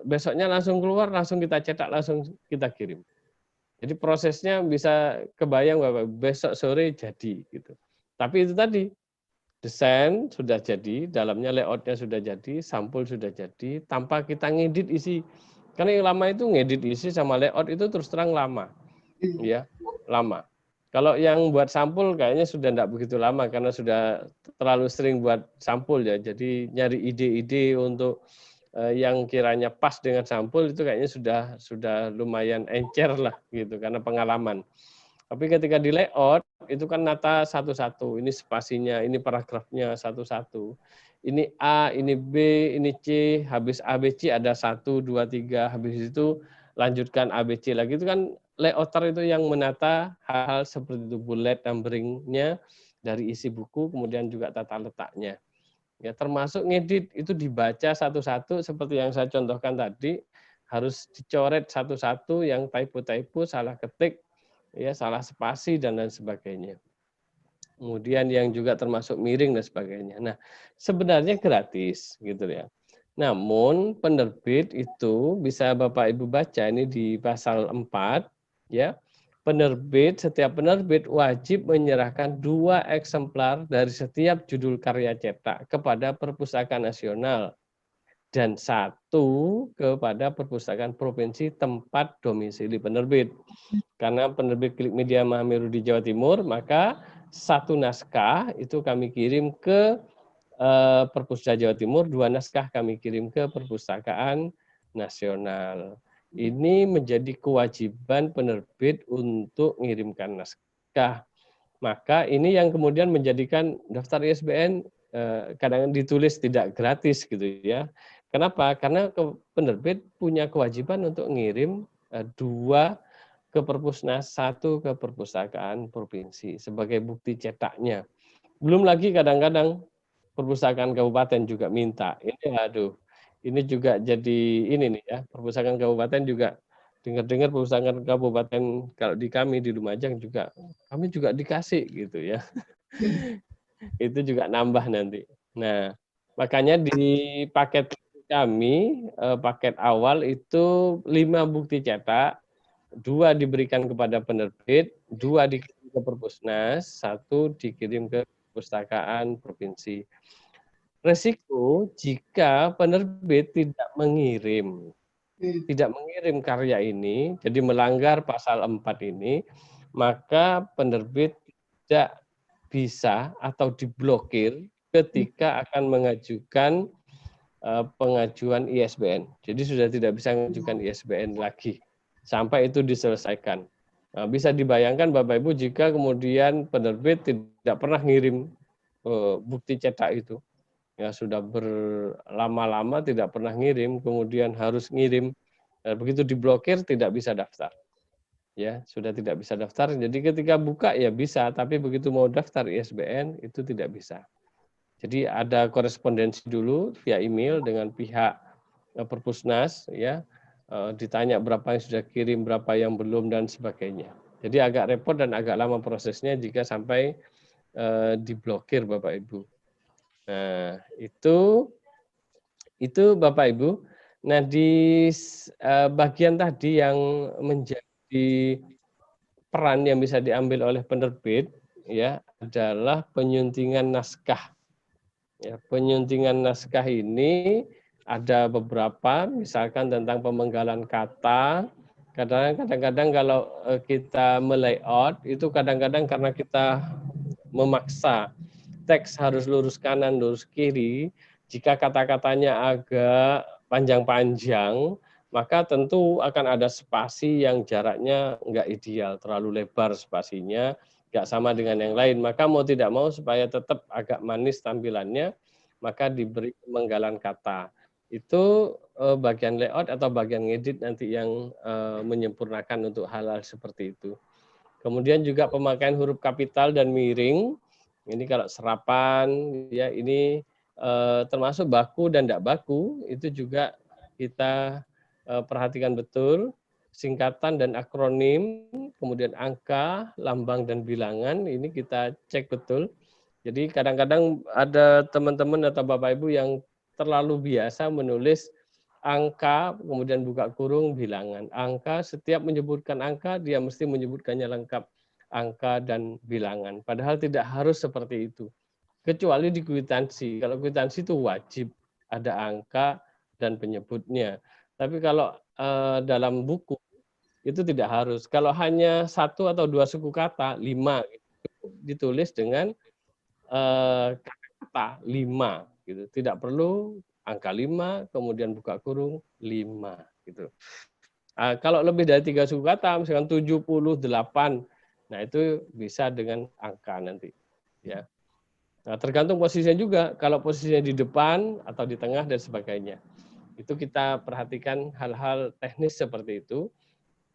besoknya langsung keluar, langsung kita cetak, langsung kita kirim. Jadi prosesnya bisa kebayang Bapak, besok sore jadi gitu. Tapi itu tadi, desain sudah jadi, dalamnya layoutnya sudah jadi, sampul sudah jadi, tanpa kita ngedit isi. Karena yang lama itu ngedit isi sama layout itu terus terang lama. Ya, lama. Kalau yang buat sampul kayaknya sudah tidak begitu lama karena sudah terlalu sering buat sampul ya. Jadi nyari ide-ide untuk yang kiranya pas dengan sampul itu kayaknya sudah lumayan encer lah gitu karena pengalaman. Tapi ketika di layout itu kan nata satu-satu, ini spasinya, ini paragrafnya satu-satu. Ini A, ini B, ini C, habis ABC ada 1, 2, 3, habis itu lanjutkan ABC lagi. Itu kan layouter itu yang menata hal-hal seperti itu, bullet numbering-nya dari isi buku, kemudian juga tata letaknya. Ya, termasuk ngedit itu dibaca satu-satu seperti yang saya contohkan tadi, harus dicoret satu-satu yang typo-typo, salah ketik, ya salah spasi dan lain sebagainya. Kemudian yang juga termasuk miring dan sebagainya. Nah, sebenarnya gratis gitu ya. Namun penerbit itu bisa Bapak Ibu baca ini di pasal 4 ya. Setiap penerbit wajib menyerahkan 2 eksemplar dari setiap judul karya cetak kepada Perpustakaan Nasional dan 1 kepada Perpustakaan Provinsi tempat domisili penerbit. Karena penerbit Klik Media Mahameru di Jawa Timur, maka 1 naskah itu kami kirim ke Perpustakaan Jawa Timur, 2 naskah kami kirim ke Perpustakaan Nasional. Ini menjadi kewajiban penerbit untuk mengirimkan naskah. Maka ini yang kemudian menjadikan daftar ISBN kadang ditulis tidak gratis gitu ya. Kenapa? Karena penerbit punya kewajiban untuk mengirim 2 ke Perpusnas, 1 ke Perpustakaan Provinsi sebagai bukti cetaknya. Belum lagi kadang-kadang Perpustakaan Kabupaten juga minta. Ini juga jadi ini nih ya, Perpustakaan Kabupaten juga dengar-dengar Perpustakaan Kabupaten kalau di kami di Lumajang juga kami juga dikasih gitu ya. Itu juga nambah nanti. Nah, makanya di paket kami, paket awal itu 5 bukti cetak, 2 diberikan kepada penerbit, 2 dikirim ke Perpusnas, 1 dikirim ke Perpustakaan Provinsi. Resiko jika penerbit tidak mengirim karya ini, jadi melanggar pasal 4 ini, maka penerbit tidak bisa atau diblokir ketika akan mengajukan pengajuan ISBN. Jadi sudah tidak bisa mengajukan ISBN lagi sampai itu diselesaikan. Nah, bisa dibayangkan Bapak Ibu jika kemudian penerbit tidak pernah ngirim bukti cetak itu. Ya sudah berlama-lama tidak pernah ngirim, kemudian harus ngirim, begitu diblokir tidak bisa daftar. Ya, sudah tidak bisa daftar. Jadi ketika buka ya bisa, tapi begitu mau daftar ISBN itu tidak bisa. Jadi ada korespondensi dulu via email dengan pihak Perpusnas, ya ditanya berapa yang sudah kirim, berapa yang belum dan sebagainya. Jadi agak repot dan agak lama prosesnya jika sampai diblokir Bapak Ibu. Nah, itu Bapak Ibu. Nah, di bagian tadi yang menjadi peran yang bisa diambil oleh penerbit ya adalah penyuntingan naskah. Ya, penyuntingan naskah ini ada beberapa, misalkan tentang pemenggalan kata. Kadang-kadang kalau kita melayout itu kadang-kadang karena kita memaksa teks harus lurus kanan, lurus kiri, jika kata-katanya agak panjang-panjang, maka tentu akan ada spasi yang jaraknya enggak ideal, terlalu lebar spasinya, enggak sama dengan yang lain. Maka mau tidak mau supaya tetap agak manis tampilannya, maka diberi pemenggalan kata. Itu bagian layout atau bagian ngedit nanti yang menyempurnakan untuk hal-hal seperti itu. Kemudian juga pemakaian huruf kapital dan miring. Ini kalau serapan, ya ini termasuk baku dan tidak baku, itu juga kita perhatikan betul. Singkatan dan akronim, kemudian angka, lambang dan bilangan, ini kita cek betul. Jadi kadang-kadang ada teman-teman atau Bapak Ibu yang terlalu biasa menulis angka, kemudian buka kurung, bilangan. Angka, setiap menyebutkan angka, dia mesti menyebutkannya lengkap. Angka dan bilangan. Padahal tidak harus seperti itu. Kecuali di kwitansi. Kalau kwitansi itu wajib ada angka dan penyebutnya. Tapi kalau dalam buku, itu tidak harus. Kalau hanya 1 atau 2 suku kata, 5, ditulis dengan kata 5. Gitu. Tidak perlu angka 5, kemudian buka kurung 5. Gitu. Kalau lebih dari 3 suku kata, misalkan 78, nah itu bisa dengan angka nanti. Ya. Nah, tergantung posisinya juga. Kalau posisinya di depan atau di tengah dan sebagainya. Itu kita perhatikan hal-hal teknis seperti itu.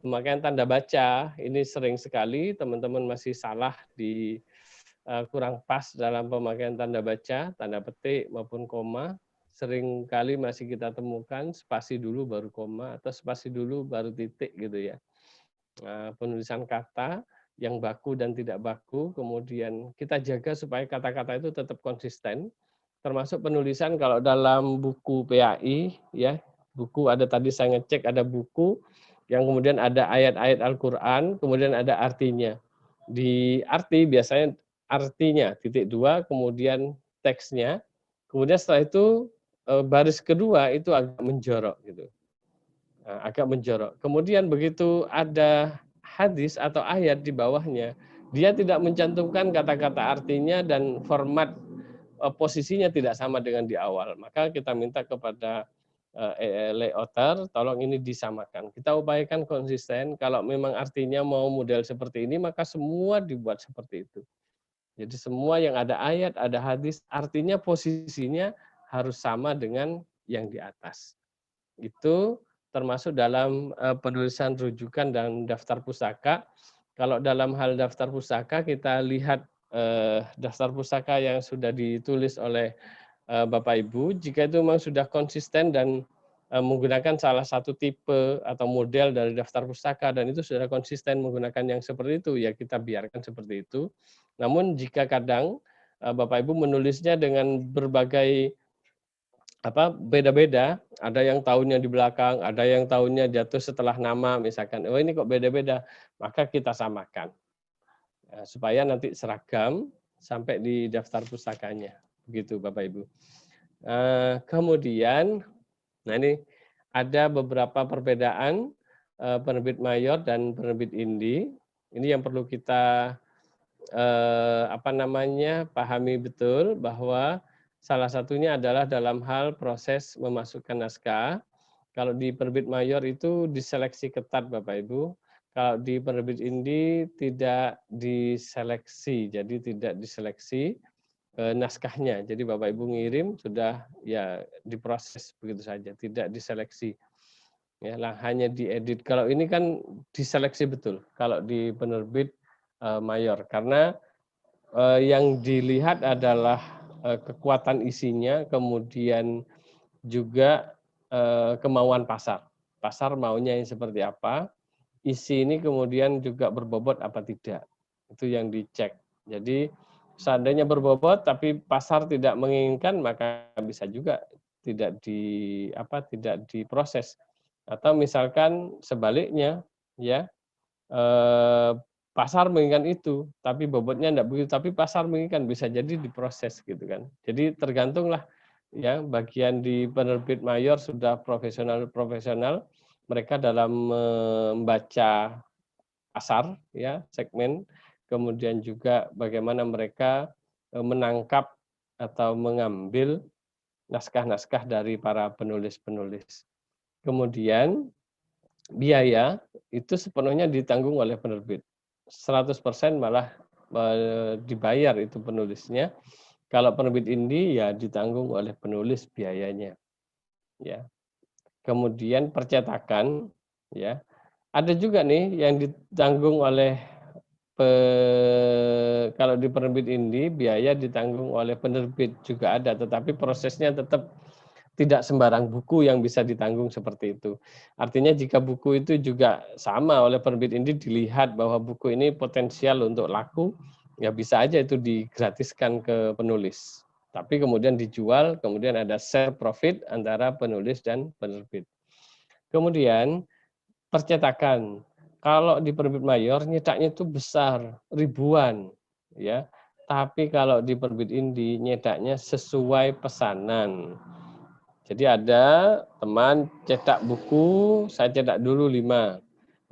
Pemakaian tanda baca, ini sering sekali teman-teman masih salah di kurang pas dalam pemakaian tanda baca, tanda petik maupun koma. Sering kali masih kita temukan spasi dulu baru koma atau spasi dulu baru titik gitu ya. Penulisan kata yang baku dan tidak baku, kemudian kita jaga supaya kata-kata itu tetap konsisten. Termasuk penulisan kalau dalam buku PAI ya, buku ada tadi saya ngecek ada buku yang kemudian ada ayat-ayat Al-Qur'an, kemudian ada artinya. Di arti biasanya artinya titik 2 kemudian teksnya. Kemudian setelah itu baris kedua itu agak menjorok gitu. Agak menjorok. Kemudian begitu ada hadis atau ayat di bawahnya, dia tidak mencantumkan kata-kata artinya dan format posisinya tidak sama dengan di awal. Maka kita minta kepada layouter, tolong ini disamakan. Kita upayakan konsisten, kalau memang artinya mau model seperti ini, maka semua dibuat seperti itu. Jadi semua yang ada ayat, ada hadis, artinya posisinya harus sama dengan yang di atas. Itu termasuk dalam penulisan rujukan dan daftar pustaka. Kalau dalam hal daftar pustaka kita lihat daftar pustaka yang sudah ditulis oleh Bapak Ibu, jika itu memang sudah konsisten dan menggunakan salah satu tipe atau model dari daftar pustaka dan itu sudah konsisten menggunakan yang seperti itu, ya kita biarkan seperti itu. Namun jika kadang Bapak Ibu menulisnya dengan berbagai beda-beda, ada yang tahunnya di belakang, ada yang tahunnya jatuh setelah nama, misalkan, oh ini kok beda-beda, maka kita samakan. Supaya nanti seragam sampai di daftar pustakanya. Begitu Bapak Ibu. Kemudian, nah ini ada beberapa perbedaan penerbit mayor dan penerbit indi. Ini yang perlu kita pahami betul bahwa salah satunya adalah dalam hal proses memasukkan naskah. Kalau di penerbit mayor itu diseleksi ketat Bapak Ibu. Kalau di penerbit indi tidak diseleksi, jadi tidak diseleksi naskahnya. Jadi Bapak Ibu ngirim sudah ya diproses begitu saja, tidak diseleksi. Ya, hanya diedit. Kalau ini kan diseleksi betul. Kalau di penerbit mayor, karena yang dilihat adalah kekuatan isinya, kemudian juga kemauan pasar. Pasar maunya yang seperti apa, isi ini kemudian juga berbobot apa tidak. Itu yang dicek. Jadi seandainya berbobot tapi pasar tidak menginginkan, maka bisa juga tidak tidak diproses. Atau misalkan sebaliknya, ya, pasar menginginkan itu, tapi bobotnya tidak begitu, tapi pasar menginginkan, bisa jadi diproses gitu kan. Jadi tergantunglah, ya, bagian di penerbit mayor sudah profesional, mereka dalam membaca pasar, ya, segmen, kemudian juga bagaimana mereka menangkap atau mengambil naskah-naskah dari para penulis-penulis. Kemudian biaya itu sepenuhnya ditanggung oleh penerbit. 100% malah dibayar itu penulisnya. Kalau penerbit indie ya ditanggung oleh penulis biayanya. Ya. Kemudian percetakan, ya. Ada juga nih yang ditanggung oleh kalau di penerbit indie biaya ditanggung oleh penerbit juga ada, tetapi prosesnya tetap tidak sembarang buku yang bisa ditanggung seperti itu. Artinya jika buku itu juga sama oleh penerbit indie dilihat bahwa buku ini potensial untuk laku, ya bisa aja itu digratiskan ke penulis. Tapi kemudian dijual, kemudian ada share profit antara penulis dan penerbit. Kemudian percetakan. Kalau di penerbit mayor nyetaknya itu besar, ribuan, ya. Tapi kalau di penerbit indie nyetaknya sesuai pesanan. Jadi ada teman cetak buku, saya cetak dulu 5.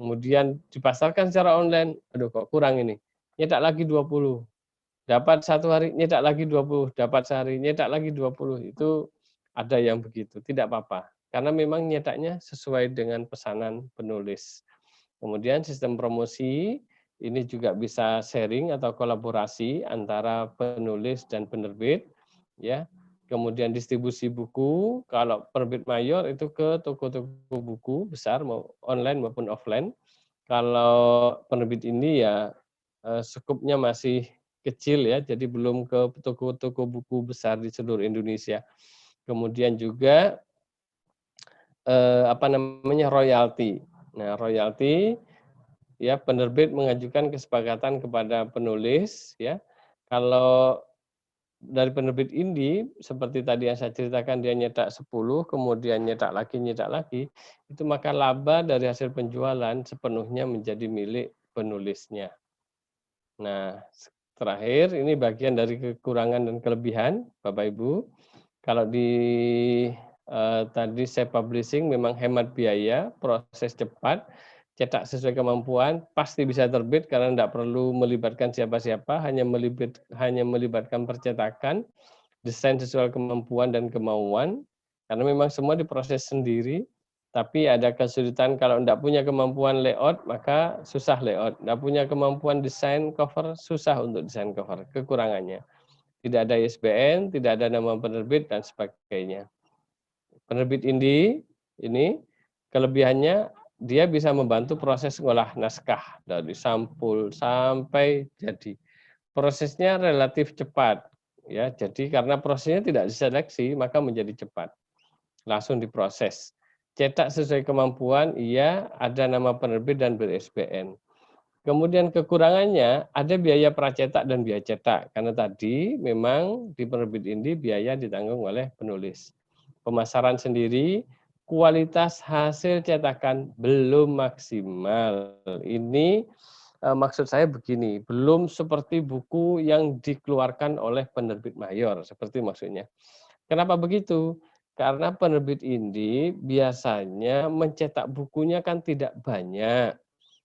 Kemudian dipasarkan secara online, aduh kok kurang ini. Nyetak lagi 20. Dapat 1 hari, nyetak lagi 20. Dapat sehari, nyetak lagi 20. Itu ada yang begitu, tidak apa-apa. Karena memang nyetaknya sesuai dengan pesanan penulis. Kemudian sistem promosi, ini juga bisa sharing atau kolaborasi antara penulis dan penerbit, ya. Kemudian distribusi buku, kalau penerbit mayor itu ke toko-toko buku besar, mau online maupun offline. Kalau penerbit ini ya skupnya masih kecil ya, jadi belum ke toko-toko buku besar di seluruh Indonesia. Kemudian juga royalti. Nah, royalti ya penerbit mengajukan kesepakatan kepada penulis ya. Kalau dari penerbit indie seperti tadi yang saya ceritakan dia nyetak 10 kemudian nyetak lagi itu maka laba dari hasil penjualan sepenuhnya menjadi milik penulisnya. Nah, terakhir ini bagian dari kekurangan dan kelebihan Bapak Ibu. Kalau di tadi saya publishing memang hemat biaya, proses cepat, cetak sesuai kemampuan, pasti bisa terbit karena tidak perlu melibatkan siapa-siapa, hanya melibatkan percetakan, desain sesuai kemampuan dan kemauan, karena memang semua diproses sendiri, tapi ada kesulitan kalau tidak punya kemampuan layout, maka susah layout. Tidak punya kemampuan desain cover, susah untuk desain cover, kekurangannya. Tidak ada ISBN, tidak ada nama penerbit, dan sebagainya. Penerbit indie ini kelebihannya dia bisa membantu proses ngolah naskah dari sampul sampai jadi. Prosesnya relatif cepat ya. Jadi karena prosesnya tidak diseleksi maka menjadi cepat. Langsung diproses. Cetak sesuai kemampuan, iya, ada nama penerbit dan ber-ISBN. Kemudian kekurangannya ada biaya pracetak dan biaya cetak. Karena tadi memang di penerbit indie biaya ditanggung oleh penulis. Pemasaran sendiri, kualitas hasil cetakan belum maksimal. Ini maksud saya begini, belum seperti buku yang dikeluarkan oleh penerbit mayor, seperti maksudnya. Kenapa begitu? Karena penerbit indie biasanya mencetak bukunya kan tidak banyak,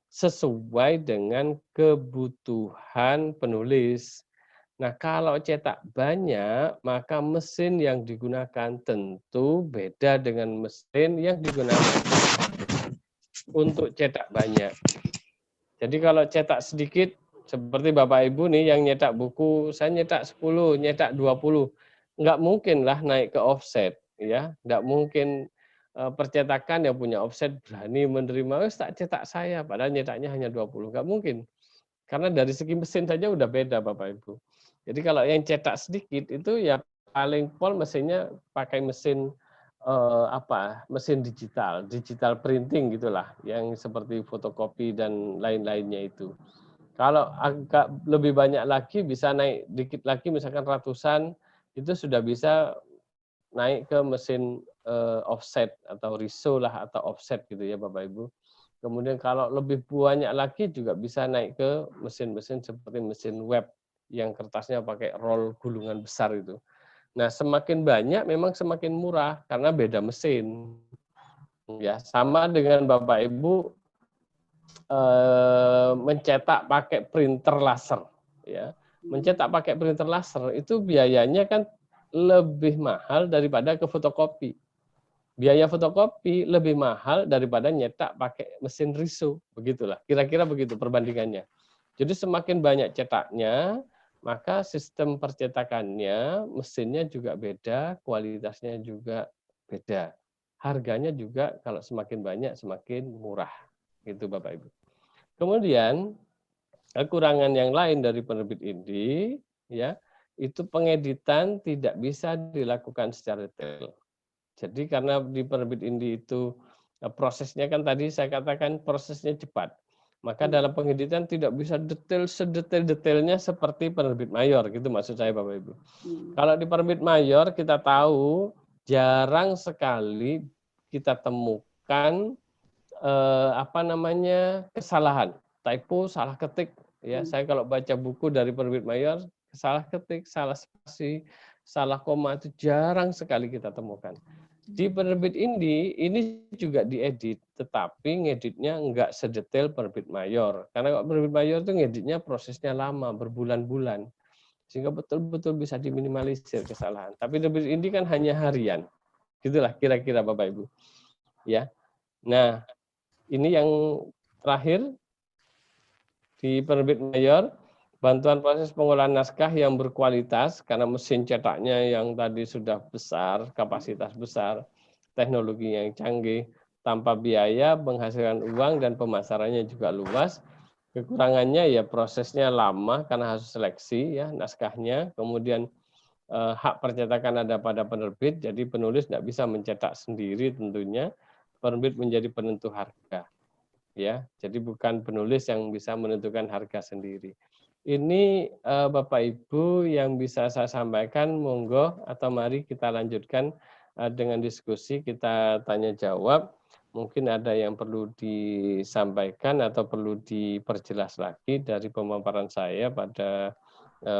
sesuai dengan kebutuhan penulis. Nah, kalau cetak banyak, maka mesin yang digunakan tentu beda dengan mesin yang digunakan untuk cetak banyak. Jadi kalau cetak sedikit, seperti Bapak Ibu nih yang nyetak buku, saya nyetak 10, nyetak 20, nggak mungkin lah naik ke offset, ya, nggak mungkin percetakan yang punya offset berani menerima, tak cetak saya, padahal nyetaknya hanya 20, nggak mungkin. Karena dari segi mesin saja udah beda Bapak Ibu. Jadi kalau yang cetak sedikit itu ya paling pol mesinnya pakai mesin mesin digital printing gitulah, yang seperti fotokopi dan lain-lainnya itu. Kalau agak lebih banyak lagi bisa naik dikit lagi, misalkan ratusan, itu sudah bisa naik ke mesin offset atau riso lah atau offset gitu ya Bapak Ibu. Kemudian kalau lebih banyak lagi juga bisa naik ke mesin-mesin seperti mesin web yang kertasnya pakai roll gulungan besar itu. Nah, semakin banyak memang semakin murah karena beda mesin. Ya, sama dengan Bapak Ibu mencetak pakai printer laser ya. Mencetak pakai printer laser itu biayanya kan lebih mahal daripada ke fotokopi. Biaya fotokopi lebih mahal daripada nyetak pakai mesin riso, begitulah. Kira-kira begitu perbandingannya. Jadi semakin banyak cetaknya, maka sistem percetakannya, mesinnya juga beda, kualitasnya juga beda. Harganya juga kalau semakin banyak semakin murah. Gitu Bapak Ibu. Kemudian kekurangan yang lain dari penerbit ini ya, itu pengeditan tidak bisa dilakukan secara detail. Jadi karena di penerbit indie itu prosesnya kan tadi saya katakan prosesnya cepat. Maka dalam pengeditan tidak bisa detail sedetail-detailnya seperti penerbit mayor gitu maksud saya Bapak Ibu. Kalau di penerbit mayor kita tahu jarang sekali kita temukan kesalahan, typo, salah ketik ya. Saya kalau baca buku dari penerbit mayor, salah ketik, salah spasi, salah koma itu jarang sekali kita temukan. Di penerbit indie ini juga diedit, tetapi ngeditnya enggak sedetail penerbit mayor. Karena kalau penerbit mayor itu ngeditnya prosesnya lama, berbulan-bulan. Sehingga betul-betul bisa diminimalisir kesalahan. Tapi penerbit indie kan hanya harian. Gitulah kira-kira Bapak Ibu. Ya. Nah, ini yang terakhir di penerbit mayor, bantuan proses pengolahan naskah yang berkualitas karena mesin cetaknya yang tadi sudah besar, kapasitas besar, teknologi yang canggih, tanpa biaya, menghasilkan uang dan pemasarannya juga luas. Kekurangannya ya prosesnya lama karena harus seleksi ya naskahnya, kemudian hak percetakan ada pada penerbit, jadi penulis tidak bisa mencetak sendiri tentunya, penerbit menjadi penentu harga. Ya, jadi bukan penulis yang bisa menentukan harga sendiri. Ini Bapak Ibu yang bisa saya sampaikan, monggo atau mari kita lanjutkan dengan diskusi, kita tanya jawab. Mungkin ada yang perlu disampaikan atau perlu diperjelas lagi dari pemaparan saya pada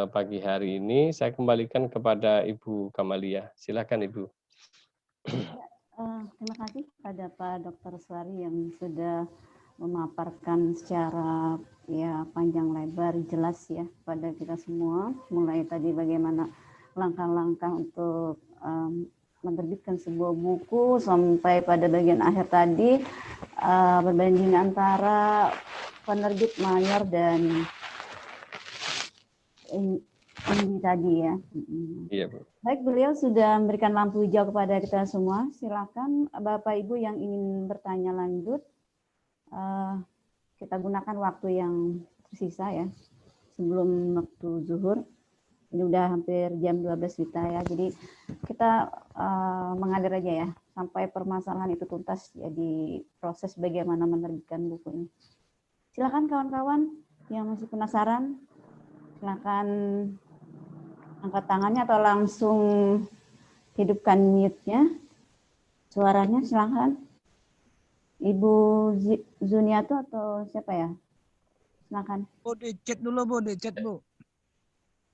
pagi hari ini. Saya kembalikan kepada Ibu Kamalia. Silakan Ibu. Terima kasih kepada Pak Dr. Suari yang sudah memaparkan secara ya panjang lebar jelas ya pada kita semua, mulai tadi bagaimana langkah-langkah untuk menerbitkan sebuah buku sampai pada bagian akhir tadi berbanding antara penerbit mayor dan ini tadi ya. Iya, Bu. Baik, beliau sudah memberikan lampu hijau kepada kita semua. Silakan Bapak Ibu yang ingin bertanya lanjut. Kita gunakan waktu yang tersisa ya sebelum waktu zuhur. Ini udah hampir jam 12 kita ya. Jadi kita mengalir aja ya sampai permasalahan itu tuntas. Jadi proses bagaimana menerbitkan buku ini. Silakan kawan-kawan yang masih penasaran. Silakan angkat tangannya atau langsung hidupkan mute-nya. Suaranya silakan. Ibu Zuniato atau siapa ya? Silakan. Bu, di chat dulu Bu, di chat Bu.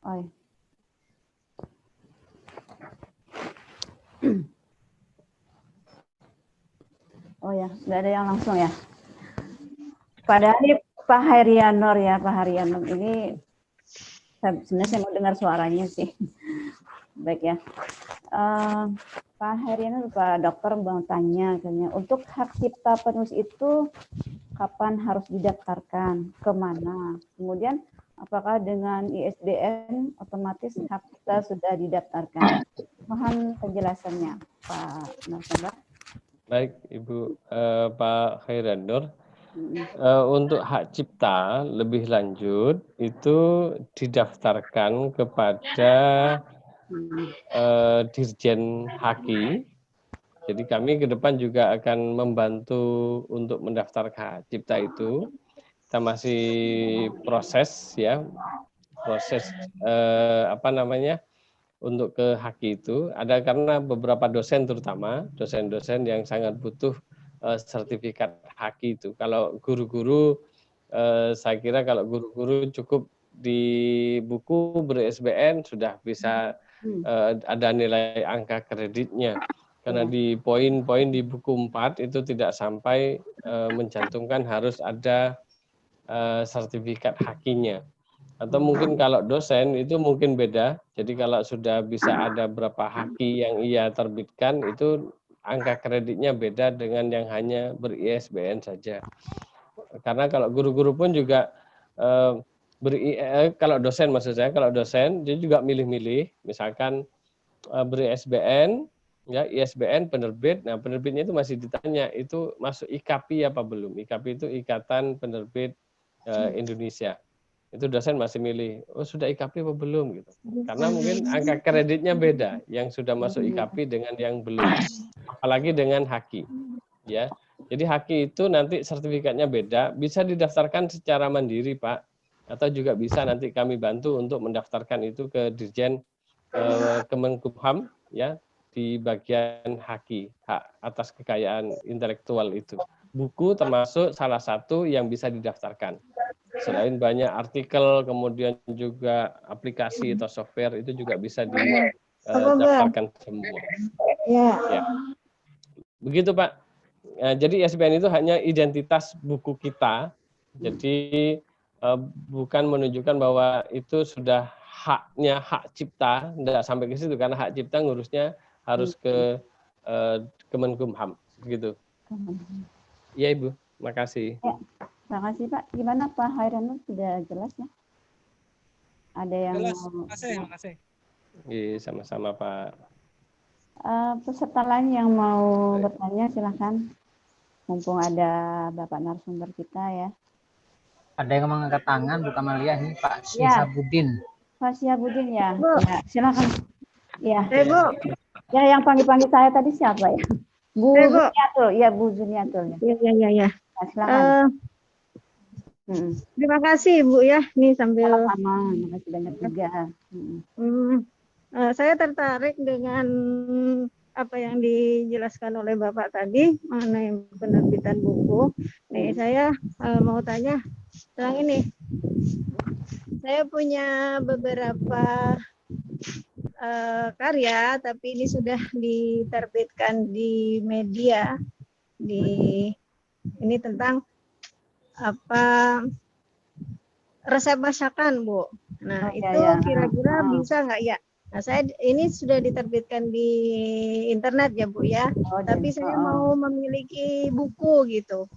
Oh, iya. Oh ya, nggak ada yang langsung ya. Padahal ini Pak Herianor ya, Pak Herianor ini sebenarnya saya mau dengar suaranya sih. Baik ya. Pak Herianor, Pak Dokter mau tanya, untuk hak cipta penulis itu kapan harus didaftarkan, kemana? Kemudian apakah dengan ISBN otomatis hak cipta sudah didaftarkan? Mohon penjelasannya, Pak Nasabah. Baik, Ibu Pak Herianor. Untuk hak cipta lebih lanjut itu didaftarkan kepada Dirjen Haki. Jadi kami ke depan juga akan membantu untuk mendaftarkan hak cipta itu. kita masih proses ya, proses untuk ke Haki itu ada karena beberapa dosen terutama dosen-dosen yang sangat butuh sertifikat Haki itu. Kalau guru-guru saya kira kalau guru-guru cukup di buku ber-SBN sudah bisa ada nilai angka kreditnya. Karena di poin-poin di buku 4 itu tidak sampai mencantumkan harus ada sertifikat Hakinya. Atau mungkin kalau dosen itu mungkin beda. Jadi kalau sudah bisa ada berapa haki yang ia terbitkan itu angka kreditnya beda dengan yang hanya ber-ISBN saja. Karena kalau guru-guru pun juga kalau dosen maksud saya, kalau dosen dia juga milih-milih, misalkan ber-ISBN, ya ISBN penerbit. Nah penerbitnya itu masih ditanya itu masuk IKAPI apa belum? IKAPI itu Ikatan Penerbit Indonesia. Itu dosen masih milih, oh sudah IKAPI apa belum gitu. Karena mungkin angka kreditnya beda, yang sudah masuk IKAPI dengan yang belum. Apalagi dengan Haki. Ya. Jadi Haki itu nanti sertifikatnya beda, bisa didaftarkan secara mandiri, Pak. Atau juga bisa nanti kami bantu untuk mendaftarkan itu ke Dirjen Kemenkumham ya di bagian Haki, hak atas kekayaan intelektual itu. Buku termasuk salah satu yang bisa didaftarkan. Selain banyak artikel, kemudian juga aplikasi atau software itu juga bisa didaftarkan semua. Ya. Begitu Pak. Nah, jadi ISBN itu hanya identitas buku kita. Jadi bukan menunjukkan bahwa itu sudah haknya hak cipta, tidak sampai ke situ karena hak cipta ngurusnya harus ke Kemenkumham. Begitu. Iya Ibu, makasih. Ya. Terima kasih Pak. Gimana Pak Hairana, sudah jelas ya? Ada yang Jelas. mau... Makasih. Iya, sama-sama Pak. Peserta lain yang mau bertanya silahkan. Mumpung ada Bapak narasumber kita ya. Ada yang mengangkat tangan, Bu Kamalia nih Pak Syihabudin. Pak Syihabudin ya. Ya, silakan. Ya. Bu. Ya, yang panggil saya tadi siapa ya? Bu Zuniatul. Ya, Bu Zuniatul. Ya. Nah, silakan. Terima kasih Bu ya. Nih sambil sama, terima kasih banyak juga. Saya tertarik dengan apa yang dijelaskan oleh Bapak tadi mengenai penerbitan buku. Nih saya mau tanya tentang ini. Saya punya beberapa karya, tapi ini sudah diterbitkan di media. Ini tentang apa resep masakan Bu. Nah itu kira-kira bisa nggak ya? Nah saya ini sudah diterbitkan di internet ya Bu ya. Tapi saya mau memiliki buku gitu.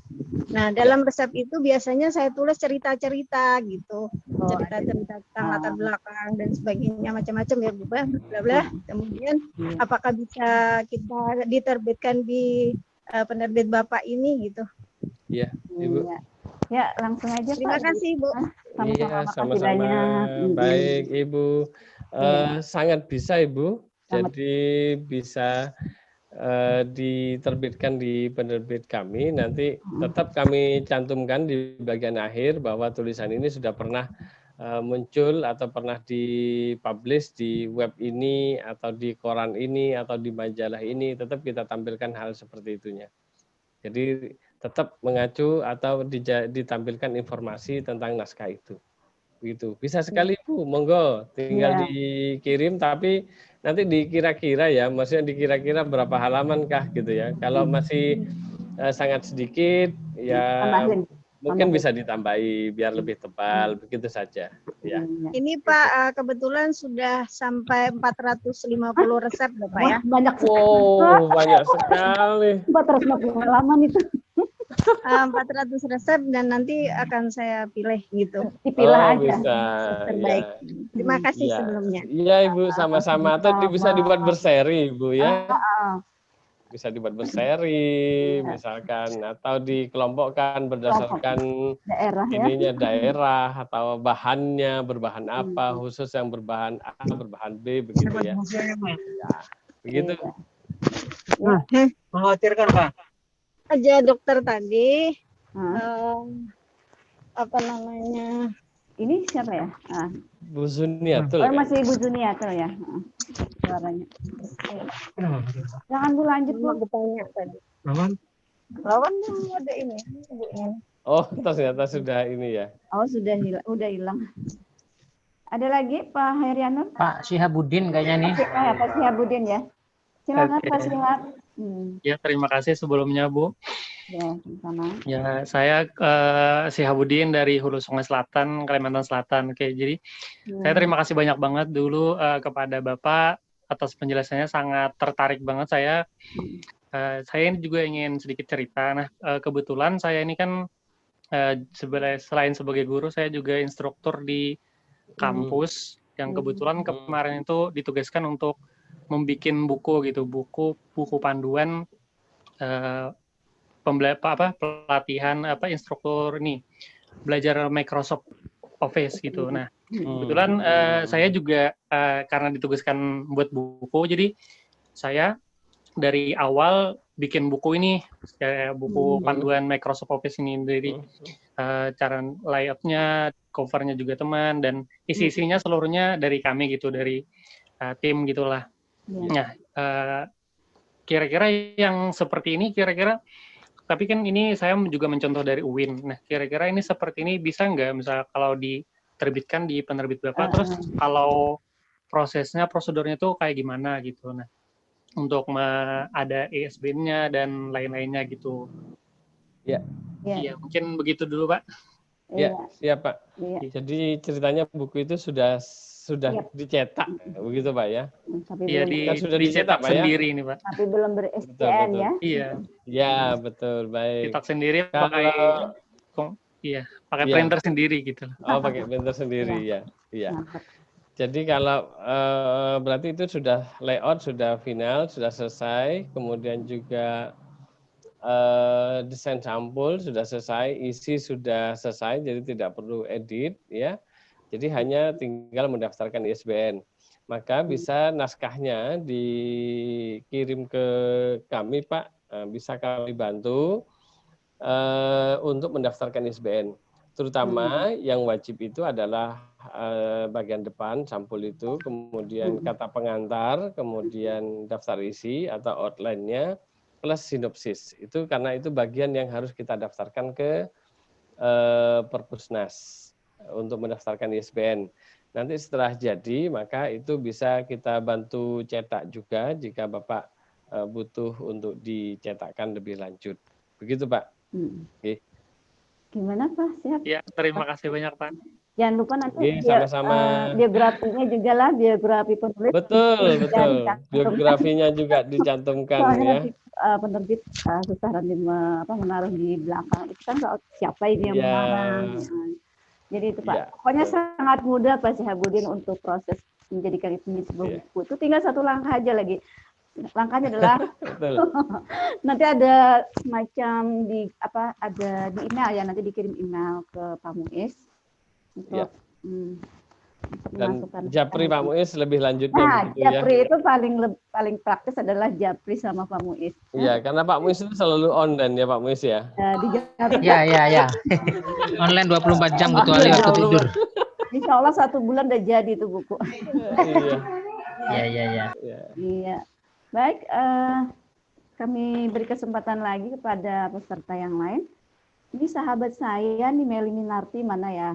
Nah dalam resep itu biasanya saya tulis cerita-cerita gitu, cerita-cerita tentang latar belakang dan sebagainya macam-macam ya Bu, bla bla. Kemudian apakah bisa kita diterbitkan di penerbit Bapak ini gitu? Iya Ibu. Ya, langsung aja Pak. Terima kasih Bu. Iya, sama-sama. Baik Ibu. Sangat bisa Ibu. Jadi bisa diterbitkan di penerbit kami. Nanti tetap kami cantumkan di bagian akhir bahwa tulisan ini sudah pernah muncul atau pernah dipublish di web ini atau di koran ini atau di majalah ini. Tetap kita tampilkan hal seperti itunya. Jadi tetap mengacu atau ditampilkan informasi tentang naskah itu. Begitu. Bisa sekali Bu, monggo tinggal dikirim tapi nanti dikira-kira ya, maksudnya dikira-kira berapa halaman kah gitu ya. Kalau masih sangat sedikit ya mungkin bisa ditambahi biar lebih tebal, begitu saja ya. Ini Pak kebetulan sudah sampai 450 resep Bapak ya. Banyak sekali. Banyak sekali. 450 halaman itu. 400 resep dan nanti akan saya pilih gitu. Dipilah aja. Bisa. Terbaik. Ya. Terima kasih sebelumnya. Iya Ibu, sama-sama. Atau bisa dibuat berseri Ibu ya. Bisa dibuat berseri misalkan atau dikelompokkan berdasarkan daerah ininya daerah atau bahannya berbahan apa, khusus yang berbahan A, berbahan B begitu ya. Ya begitu. Mengkhawatirkan Pak. Aja dokter tadi apa namanya? Ini siapa ya? Ah, Bu Zuniatul oh, kan? masih Ibu Juniatul ya. Suaranya. Jangan Bu, lanjut Bu. Mau bertanya tadi. Lawan dulu ada ini. Oh, ternyata sudah ini ya. Oh, sudah hilang. Ada lagi Pak Hairyanur? Pak Syihabuddin kayaknya nih. Pak Syihabuddin ya. Silakan Oke. Pak Syihab. Ya, terima kasih sebelumnya, Bu. Ya, sama. Ya, saya Syihabuddin dari Hulu Sungai Selatan, Kalimantan Selatan. Oke, jadi saya terima kasih banyak banget dulu kepada Bapak atas penjelasannya, sangat tertarik banget saya. Saya ini juga ingin sedikit cerita. Nah, kebetulan saya ini kan selain sebagai guru, saya juga instruktur di kampus yang kebetulan kemarin itu ditugaskan untuk membuat buku gitu, buku panduan pelatihan instruktur nih belajar Microsoft Office gitu. Nah, kebetulan saya juga karena ditugaskan buat buku, jadi saya dari awal bikin buku ini, buku panduan Microsoft Office ini, dari cara layoutnya, covernya juga teman, dan isi-isinya seluruhnya dari kami gitu, dari tim gitulah. Nah, kira-kira yang seperti ini, tapi kan ini saya juga mencontoh dari UIN. Nah, kira-kira ini seperti ini bisa nggak, misal kalau diterbitkan di penerbit Bapak, terus kalau prosedurnya tuh kayak gimana gitu. Nah, untuk ada ISBN-nya dan lain-lainnya gitu. Ya. Iya, mungkin begitu dulu, Pak. Ya, siap Pak. Jadi ceritanya buku itu sudah dicetak, begitu Pak ya? Iya, sudah dicetak Pak, sendiri ya? ini Pak. Tapi belum ber-SPN ya? Iya. Ya, betul, baik. Cetak sendiri pakai printer sendiri gitu. Oh, pakai printer sendiri ya. Iya. Jadi kalau berarti itu sudah layout, sudah final, sudah selesai, kemudian juga desain sampul sudah selesai, isi sudah selesai, jadi tidak perlu edit ya. Jadi hanya tinggal mendaftarkan ISBN. Maka bisa naskahnya dikirim ke kami Pak, bisa kami bantu untuk mendaftarkan ISBN. Terutama yang wajib itu adalah bagian depan sampul itu, kemudian kata pengantar, kemudian daftar isi atau outline-nya, plus sinopsis. Itu karena itu bagian yang harus kita daftarkan ke Perpusnas untuk mendaftarkan ISBN. Nanti setelah jadi, maka itu bisa kita bantu cetak juga jika Bapak butuh untuk dicetakkan lebih lanjut. Begitu Pak. Oke. Gimana Pak? Siap? Ya, terima kasih banyak Pak. Jangan lupa nanti sama-sama. Biografinya juga lah, biografi penulis. Betul. Biografinya juga dicantumkan ya. Penerbit susah nanti menaruh di belakang. Itu kan siapa ini yang mengarang. Jadi itu Pak. Pokoknya sangat mudah Pak Syihabuddin untuk proses menjadikan itu menjadi sebuah buku. Itu tinggal satu langkah aja lagi. Langkahnya adalah nanti ada semacam ada di email ya, nanti dikirim email ke Pak Muiz untuk dan Japri Pak Muiz lebih lanjutnya begitu Japri ya. Itu paling praktis adalah Japri sama Pak Muiz. Iya, karena Pak Muiz itu selalu online ya Pak Muiz ya. Iya. Online 24 jam kecuali waktu tidur. Insya Allah 1 bulan udah jadi itu buku. Iya. Baik, kami beri kesempatan lagi kepada peserta yang lain. Ini sahabat saya nih, Meli Minarti, mana ya?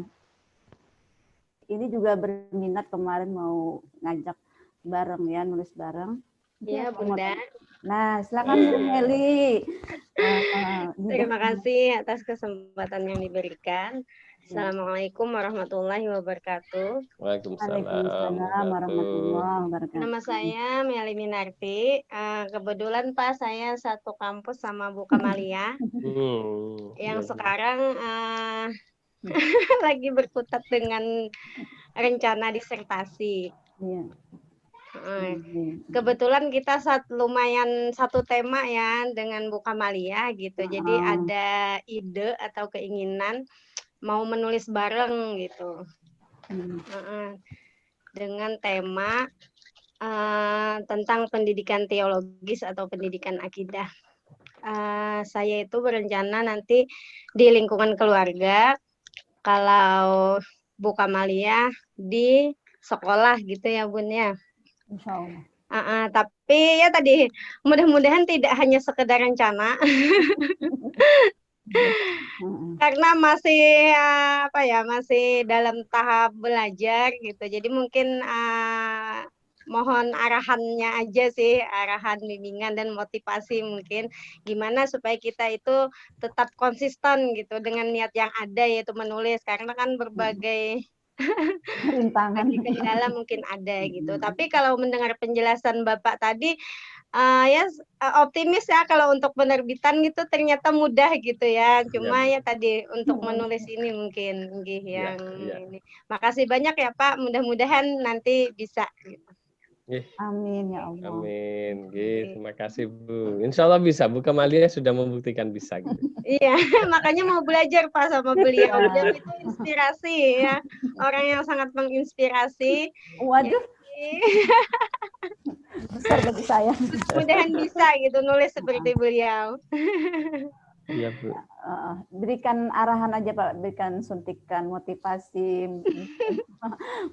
Ini juga berminat kemarin mau ngajak bareng ya, nulis bareng. Iya, Bunda. Nah, silakan Bu Meli. Terima kasih atas kesempatan yang diberikan. Assalamualaikum warahmatullahi wabarakatuh. Waalaikumsalam warahmatullahi wabarakatuh. Nama saya Meli Minarti. Kebetulan Pak, saya satu kampus sama Bu Kamalia. Yang sekarang lagi berkutat dengan rencana disertasi. Kebetulan kita lumayan satu tema ya dengan Bu Kamalia gitu. Jadi ada ide atau keinginan mau menulis bareng gitu. Dengan tema tentang pendidikan teologis atau pendidikan akidah. Saya itu berencana nanti di lingkungan keluarga kalau Bu Kamalia di sekolah gitu ya Bun ya. Insya Allah. Tapi ya tadi mudah-mudahan tidak hanya sekedar rencana karena masih masih dalam tahap belajar gitu. Jadi mungkin mohon arahannya aja sih, arahan bimbingan dan motivasi mungkin gimana supaya kita itu tetap konsisten gitu dengan niat yang ada yaitu menulis, karena kan berbagai Rintangan. kendala mungkin ada gitu. Tapi kalau mendengar penjelasan Bapak tadi, optimis ya kalau untuk penerbitan gitu ternyata mudah gitu ya. Cuma ya tadi untuk menulis ini mungkin yang ini. Makasih banyak ya Pak. Mudah-mudahan nanti bisa. Gitu. Amin ya Allah. Amin. Terima kasih Bu. Insya Allah bisa. Bu Kamalia sudah membuktikan bisa. Gitu. Iya, makanya mau belajar Pak sama beliau. Beliau itu inspirasi ya, orang yang sangat menginspirasi. Waduh. Besar bagi saya. Mudahan bisa gitu nulis seperti beliau. Iya Bu. Berikan arahan aja Pak, berikan suntikan motivasi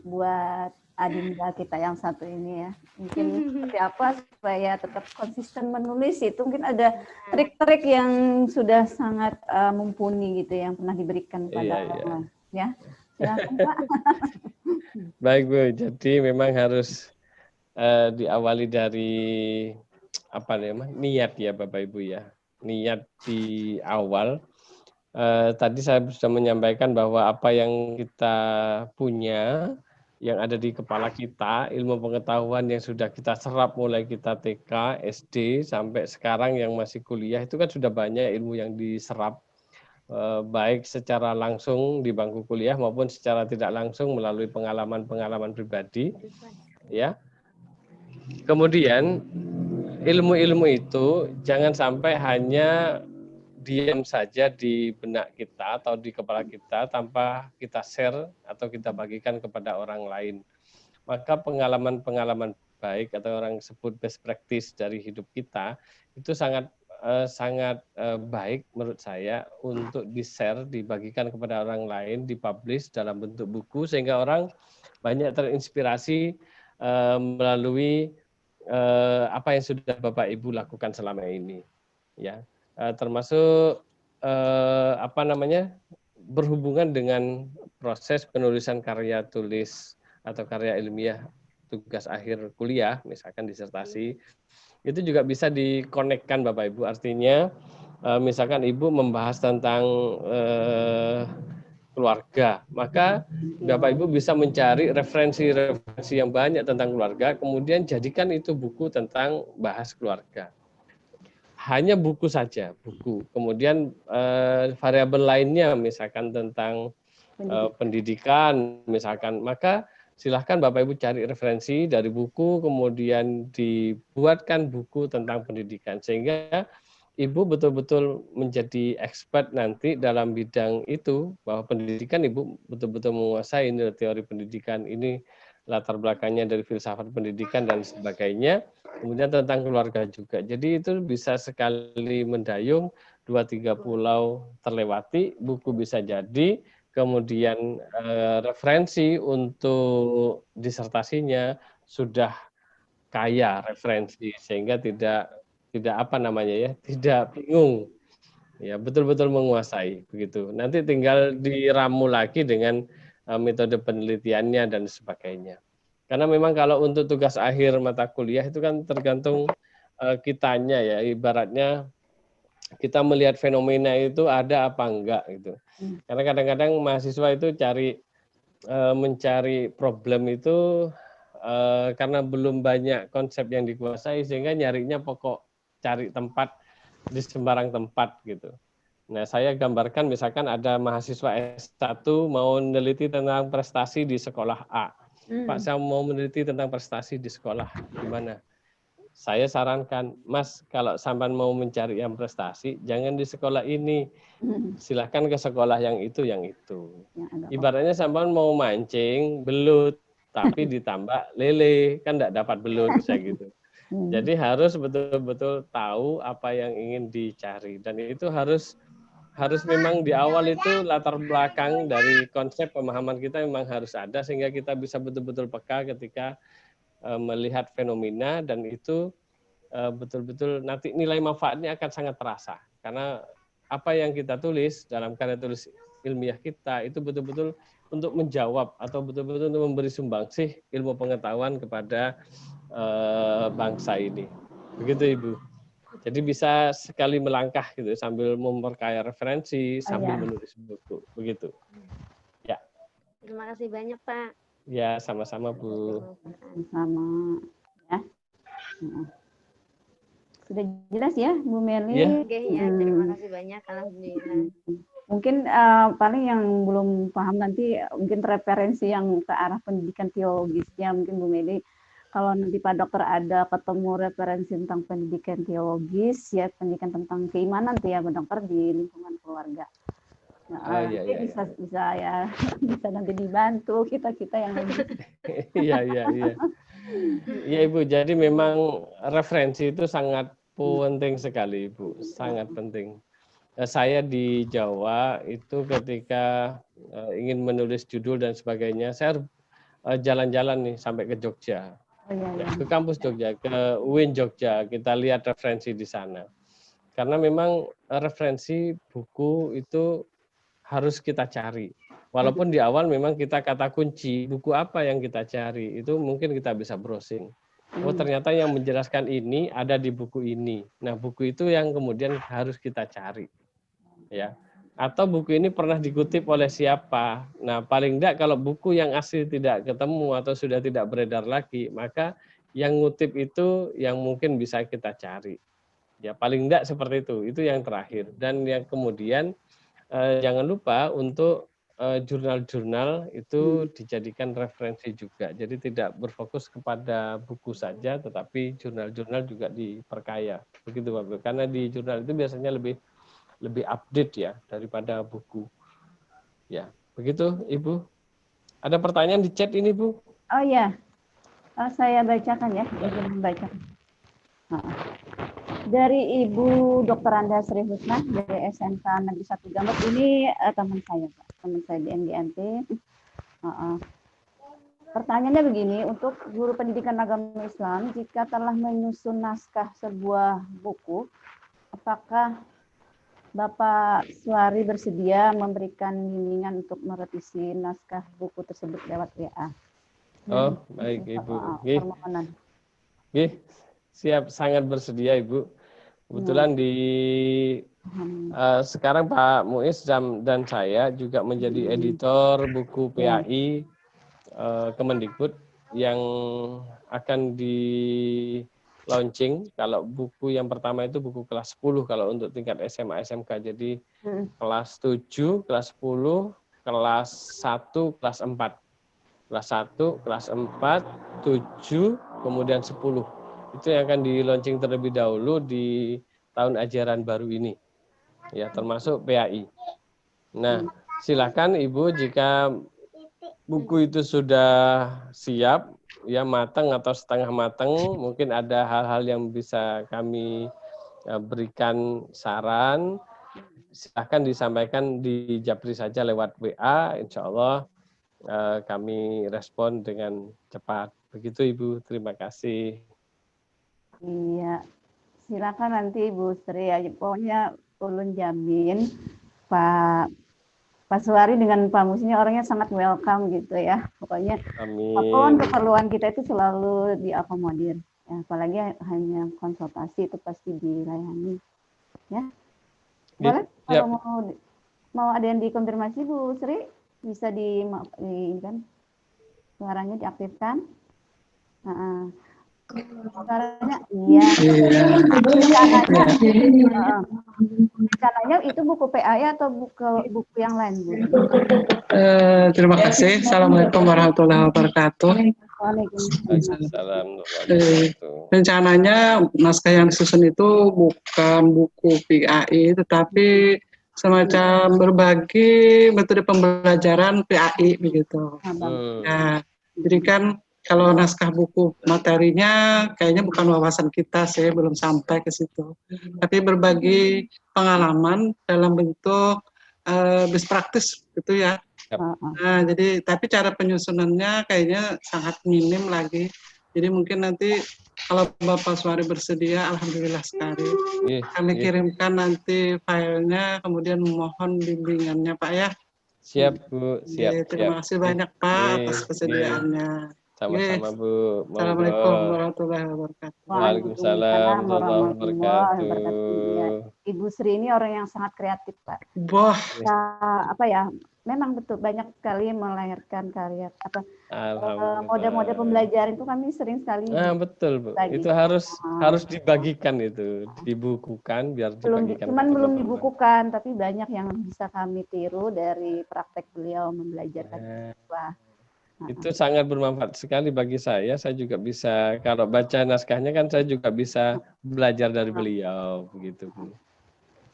buat adinda kita yang satu ini ya. Mungkin seperti apa supaya tetap konsisten menulis itu, mungkin ada trik-trik yang sudah sangat mumpuni gitu yang pernah diberikan pada orang. Ya. Silakan Pak. Baik Bu, jadi memang harus diawali dari niat ya Bapak Ibu ya. Niat di awal. Tadi saya sudah menyampaikan bahwa apa yang kita punya, yang ada di kepala kita, ilmu pengetahuan yang sudah kita serap mulai kita TK, SD, sampai sekarang yang masih kuliah, itu kan sudah banyak ilmu yang diserap, baik secara langsung di bangku kuliah maupun secara tidak langsung melalui pengalaman-pengalaman pribadi. Ya. Kemudian ilmu-ilmu itu jangan sampai hanya diam saja di benak kita atau di kepala kita tanpa kita share atau kita bagikan kepada orang lain. Maka pengalaman-pengalaman baik atau orang sebut best practice dari hidup kita itu sangat baik menurut saya untuk di-share, dibagikan kepada orang lain, dipublish dalam bentuk buku sehingga orang banyak terinspirasi melalui apa yang sudah Bapak Ibu lakukan selama ini. Ya. Termasuk berhubungan dengan proses penulisan karya tulis atau karya ilmiah tugas akhir kuliah, misalkan disertasi, itu juga bisa dikonekkan Bapak Ibu. Artinya misalkan Ibu membahas tentang keluarga, maka Bapak Ibu bisa mencari referensi-referensi yang banyak tentang keluarga, kemudian jadikan itu buku tentang bahas keluarga. Hanya buku saja, buku. Kemudian variabel lainnya misalkan tentang pendidikan, misalkan, maka silahkan Bapak Ibu cari referensi dari buku, kemudian dibuatkan buku tentang pendidikan, sehingga Ibu betul-betul menjadi expert nanti dalam bidang itu, bahwa pendidikan Ibu betul-betul menguasai ini teori pendidikan, ini latar belakangnya dari filsafat pendidikan dan sebagainya. Kemudian tentang keluarga juga. Jadi itu bisa sekali mendayung, 2-3 pulau terlewati, buku bisa jadi, kemudian referensi untuk disertasinya sudah kaya referensi, sehingga tidak bingung. Ya, betul-betul menguasai begitu. Nanti tinggal diramu lagi dengan metode penelitiannya dan sebagainya. Karena memang kalau untuk tugas akhir mata kuliah itu kan tergantung kitanya ya, ibaratnya kita melihat fenomena itu ada apa enggak gitu. Karena kadang-kadang mahasiswa itu mencari problem itu karena belum banyak konsep yang dikuasai, sehingga nyarinya pokok cari tempat di sembarang tempat gitu. Nah, saya gambarkan misalkan ada mahasiswa S1 mau meneliti tentang prestasi di sekolah A. Pak, saya mau meneliti tentang prestasi di sekolah gimana? Saya sarankan, Mas, kalau sampean mau mencari yang prestasi, jangan di sekolah ini. Silahkan ke sekolah yang itu. Ibaratnya sampean mau mancing, belut, tapi ditambah lele, kan enggak dapat belut, saya gitu. Jadi harus betul-betul tahu apa yang ingin dicari, dan itu harus harus memang di awal itu latar belakang dari konsep pemahaman kita memang harus ada sehingga kita bisa betul-betul peka ketika melihat fenomena, dan itu betul-betul nanti nilai manfaatnya akan sangat terasa karena apa yang kita tulis dalam karya tulis ilmiah kita itu betul-betul untuk menjawab atau betul-betul untuk memberi sumbangsih ilmu pengetahuan kepada bangsa ini. Begitu Ibu. Jadi bisa sekali melangkah gitu sambil memperkaya referensi sambil menulis buku, begitu. Ya. Terima kasih banyak Pak. Ya, sama-sama Bu. Sama ya. Sudah jelas ya Bu Meli? Ya. Oke ya, terima kasih banyak. Alhamdulillah. Mungkin paling yang belum paham nanti mungkin referensi yang ke arah pendidikan teologisnya mungkin Bu Meli. Kalau nanti Pak Dokter ada ketemu referensi tentang pendidikan teologis, ya pendidikan tentang keimanan tuh ya Pak Dokter di lingkungan keluarga. Nah, bisa ya, bisa nanti dibantu kita yang lebih. Iya. Iya Ibu, jadi memang referensi itu sangat penting sekali Ibu, sangat penting. Saya di Jawa itu ketika ingin menulis judul dan sebagainya, saya jalan-jalan nih sampai ke Jogja. Ke kampus Jogja, ke UIN Jogja, kita lihat referensi di sana. Karena memang referensi buku itu harus kita cari. Walaupun di awal memang kita kata kunci, buku apa yang kita cari, itu mungkin kita bisa browsing. Oh ternyata yang menjelaskan ini ada di buku ini. Nah buku itu yang kemudian harus kita cari. Ya. Atau buku ini pernah dikutip oleh siapa. Nah, paling tidak kalau buku yang asli tidak ketemu atau sudah tidak beredar lagi, maka yang ngutip itu yang mungkin bisa kita cari. Ya, paling tidak seperti itu. Itu yang terakhir. Dan yang kemudian jangan lupa untuk jurnal-jurnal itu dijadikan referensi juga. Jadi tidak berfokus kepada buku saja, tetapi jurnal-jurnal juga diperkaya. Begitu Pak. Karena di jurnal itu biasanya lebih update ya daripada buku. Ya, begitu Ibu. Ada pertanyaan di chat ini Bu? Oh ya, saya bacakan ya, izin membacakan. Dari Ibu Dr. Anda Sri Husna dari SMK Negeri 1 Gambut, ini teman saya Pak, teman saya di MGMT. Pertanyaannya begini, untuk guru pendidikan agama Islam, jika telah menyusun naskah sebuah buku, apakah Bapak Suari bersedia memberikan bimbingan untuk merevisi naskah buku tersebut lewat WA? Oh, baik Ibu. Siap, sangat bersedia Ibu. Kebetulan sekarang Pak Muiz dan saya juga menjadi editor buku PAI Kemendikbud yang akan di launching. Kalau buku yang pertama itu buku kelas 10 kalau untuk tingkat SMA SMK. Jadi kelas 7, kelas 10, kelas 1, kelas 4. Kelas 1, kelas 4, 7, kemudian 10. Itu yang akan di launching terlebih dahulu di tahun ajaran baru ini. Ya, termasuk PAI. Nah, silakan Ibu jika buku itu sudah siap, ya matang atau setengah matang, mungkin ada hal-hal yang bisa kami berikan saran, silahkan disampaikan di Japri saja lewat WA, insya Allah kami respon dengan cepat. Begitu Ibu, terima kasih. Iya, silakan nanti Ibu Sri ya, pokoknya ulun jamin Pak Suari dengan Pak Mus ini orangnya sangat welcome gitu ya. Pokoknya apapun keperluan kita itu selalu diakomodir. Ya, apalagi hanya konsultasi itu pasti dilayani. Ya. Boleh kalau mau ada yang dikonfirmasi Bu Sri bisa di kan suaranya diaktifkan. Suaranya iya. Rencananya itu buku PAI atau buku yang lain, Bu? Terima kasih. Assalamualaikum warahmatullahi wabarakatuh. Waalaikumsalam. Rencananya naskah yang disusun itu bukan buku PAI, tetapi semacam berbagi metode pembelajaran PAI begitu. Nah, jadi kan kalau naskah buku materinya kayaknya bukan wawasan kita sih, belum sampai ke situ. Tapi berbagi pengalaman dalam bentuk best practice gitu ya. Nah, jadi tapi cara penyusunannya kayaknya sangat minim lagi. Jadi mungkin nanti kalau Bapak Suari bersedia, alhamdulillah sekali. Kami kirimkan nanti filenya, kemudian mohon bimbingannya Pak ya. Siap Bu, siap. Terima kasih banyak Pak atas kesediaannya. Sama-sama Bu. Assalamualaikum warahmatullahi wabarakatuh. Waalaikumsalam warahmatullahi wabarakatuh. Ibu Sri ini orang yang sangat kreatif Pak. Wah. Apa ya? Memang betul banyak sekali melahirkan karya mode-mode pembelajaran itu kami sering sekali. Betul Bu. Itu harus dibagikan itu, dibukukan biar dibagikan. Belum dibukukan, tapi banyak yang bisa kami tiru dari praktek beliau membelajarkan siswa. Itu sangat bermanfaat sekali bagi saya. Saya juga bisa kalau baca naskahnya kan saya juga bisa belajar dari beliau begitu Bu.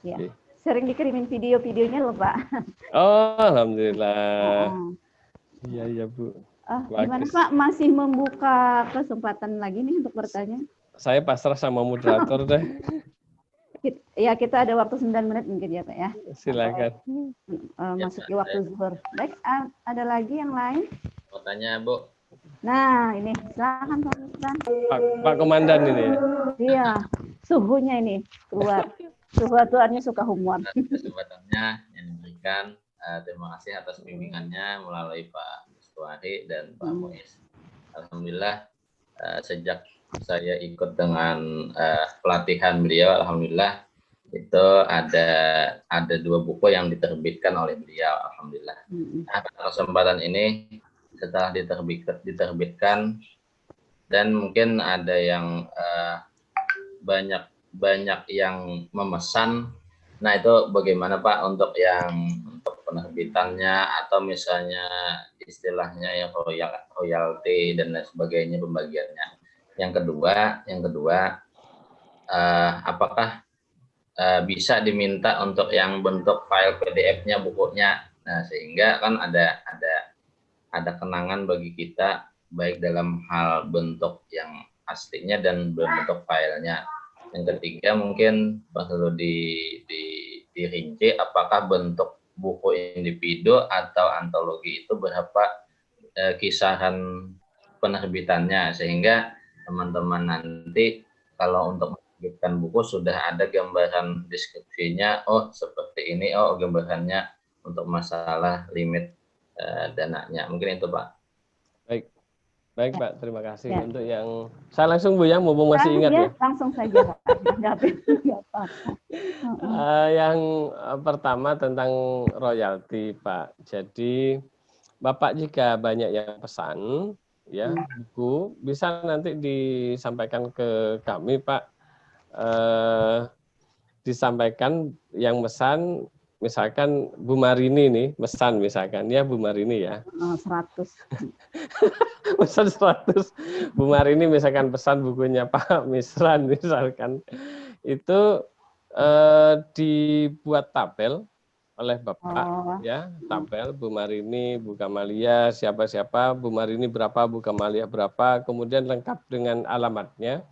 Ya. Okay. Sering dikirimin video-videonya loh Pak. Oh, alhamdulillah. Iya Bu. Gimana Pak, masih membuka kesempatan lagi nih untuk bertanya? Saya pasrah sama moderator deh. Ya, kita ada waktu 9 menit mungkin ya Pak ya. Silakan. Masuki waktu zuhur. Baik, ada lagi yang lain? Mau tanya Bu. Nah, ini silakan Pak Komandan ini ya. Iya, suhunya ini keluar. Suhu-suhuannya suka humor. Kesempatannya yang diberikan, terima kasih atas bimbingannya melalui Pak Suari dan Pak Muiz. Alhamdulillah sejak saya ikut dengan pelatihan beliau, alhamdulillah itu ada 2 buku yang diterbitkan oleh beliau, alhamdulillah. Nah, kesempatan ini setelah diterbitkan dan mungkin ada yang banyak yang memesan. Nah, itu bagaimana Pak untuk penerbitannya atau misalnya istilahnya ya royalti dan lain sebagainya pembagiannya. Yang kedua apakah bisa diminta untuk yang bentuk file PDF-nya bukunya. Nah, sehingga kan ada kenangan bagi kita baik dalam hal bentuk yang aslinya dan bentuk filenya. Yang ketiga mungkin perlu dirinci apakah bentuk buku individu atau antologi itu berapa kisaran penerbitannya, sehingga teman-teman nanti kalau untuk menerbitkan buku sudah ada gambaran deskripsinya, oh seperti ini, oh gambarannya untuk masalah limit dananya. Mungkin itu Pak. Baik Pak, terima kasih untuk yang saya langsung Bu ya, mumpung masih ingat ya. Langsung saja Pak. Yang pertama tentang royalti Pak. Jadi Bapak jika banyak yang pesan ya buku bisa nanti disampaikan ke kami Pak. Disampaikan yang pesan. Misalkan Bu Marini nih, pesan misalkan, ya Bu Marini ya. 100. Pesan 100. Bu Marini misalkan pesan bukunya Pak Misran misalkan. Itu dibuat tabel oleh Bapak, ya. Tabel Bu Marini, Bu Kamalia, siapa-siapa, Bu Marini berapa, Bu Kamalia berapa, kemudian lengkap dengan alamatnya.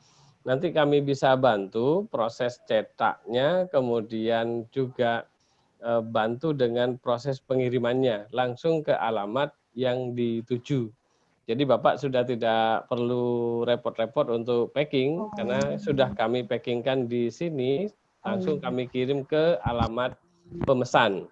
Nanti kami bisa bantu proses cetaknya, kemudian juga bantu dengan proses pengirimannya langsung ke alamat yang dituju. Jadi Bapak sudah tidak perlu repot-repot untuk packing karena sudah kami packingkan di sini, langsung kami kirim ke alamat pemesan.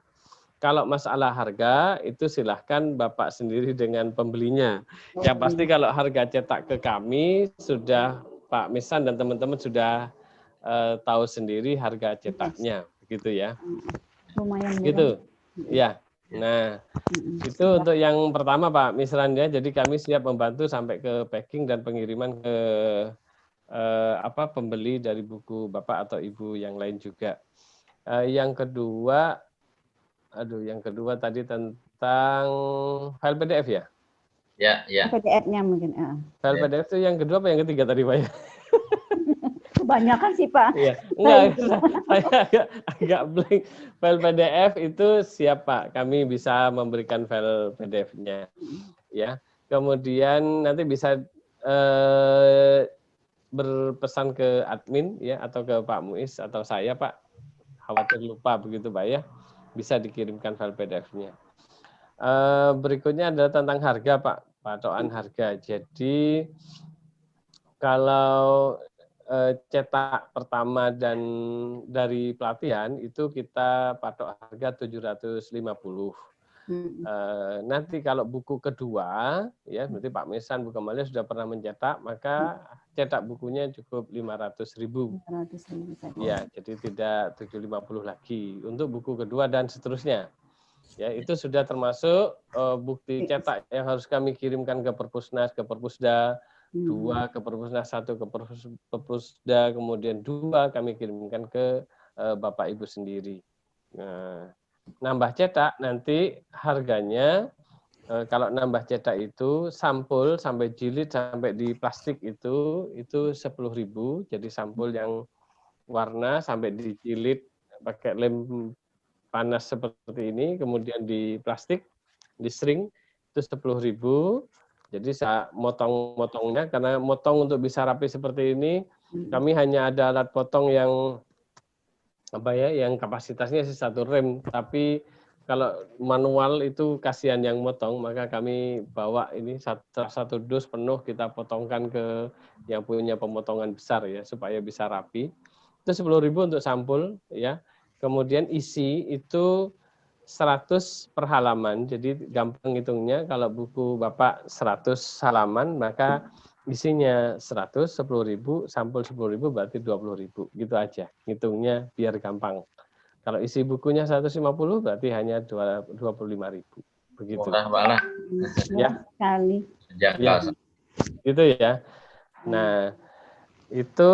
Kalau masalah harga itu silahkan Bapak sendiri dengan pembelinya. Yang pasti kalau harga cetak ke kami sudah Pak Misan dan teman-teman sudah tahu sendiri harga cetaknya, begitu ya. Lumayan gitu ya. Nah itu untuk yang pertama Pak Misran ya, jadi kami siap membantu sampai ke packing dan pengiriman ke pembeli dari buku Bapak atau Ibu yang lain juga. Yang kedua tadi tentang file PDF ya. Ya. PDF-nya mungkin. File PDF itu yang kedua apa yang ketiga tadi Pak ya? Kebanyakan sih Pak. Iya. Enggak, saya agak blank. File PDF itu siap Pak, kami bisa memberikan file PDF-nya. Ya. Kemudian nanti bisa berpesan ke admin ya atau ke Pak Muiz atau saya Pak. khawatir lupa begitu Pak ya, bisa dikirimkan file PDF-nya. Berikutnya adalah tentang harga Pak, patokan harga. Jadi kalau cetak pertama dan dari pelatihan itu kita patok harga 750. Nanti kalau buku kedua, ya berarti Pak Mesan, Bu Kamalia sudah pernah mencetak, maka cetak bukunya cukup 500.000. 500.000 saja. Ya, jadi tidak 750 lagi untuk buku kedua dan seterusnya. Ya, itu sudah termasuk bukti cetak yang harus kami kirimkan ke Perpusnas, ke Perpusda, 2 ke Perpusnas, 1 ke Perpusda, kemudian 2 kami kirimkan ke Bapak Ibu sendiri. Nah, nambah cetak nanti harganya kalau nambah cetak itu sampul sampai jilid sampai di plastik itu 10.000. Jadi sampul yang warna sampai dijilid pakai lem panas seperti ini, kemudian di plastik, di string itu 10.000. Jadi saya motong-motongnya, karena motong untuk bisa rapi seperti ini, kami hanya ada alat potong yang yang kapasitasnya sih 1 rem, tapi kalau manual itu kasihan yang motong, maka kami bawa ini satu dus penuh kita potongkan ke yang punya pemotongan besar ya, supaya bisa rapi. Itu 10.000 untuk sampul ya. Kemudian isi itu 100 per halaman, jadi gampang hitungnya kalau buku Bapak 100 halaman, maka isinya 100, 10.000, sampul 10.000 berarti 20.000, gitu aja, hitungnya biar gampang. Kalau isi bukunya 150 berarti hanya 25.000, begitu. Murah banget. Ya. Sekali. Ya, itu ya. Nah, itu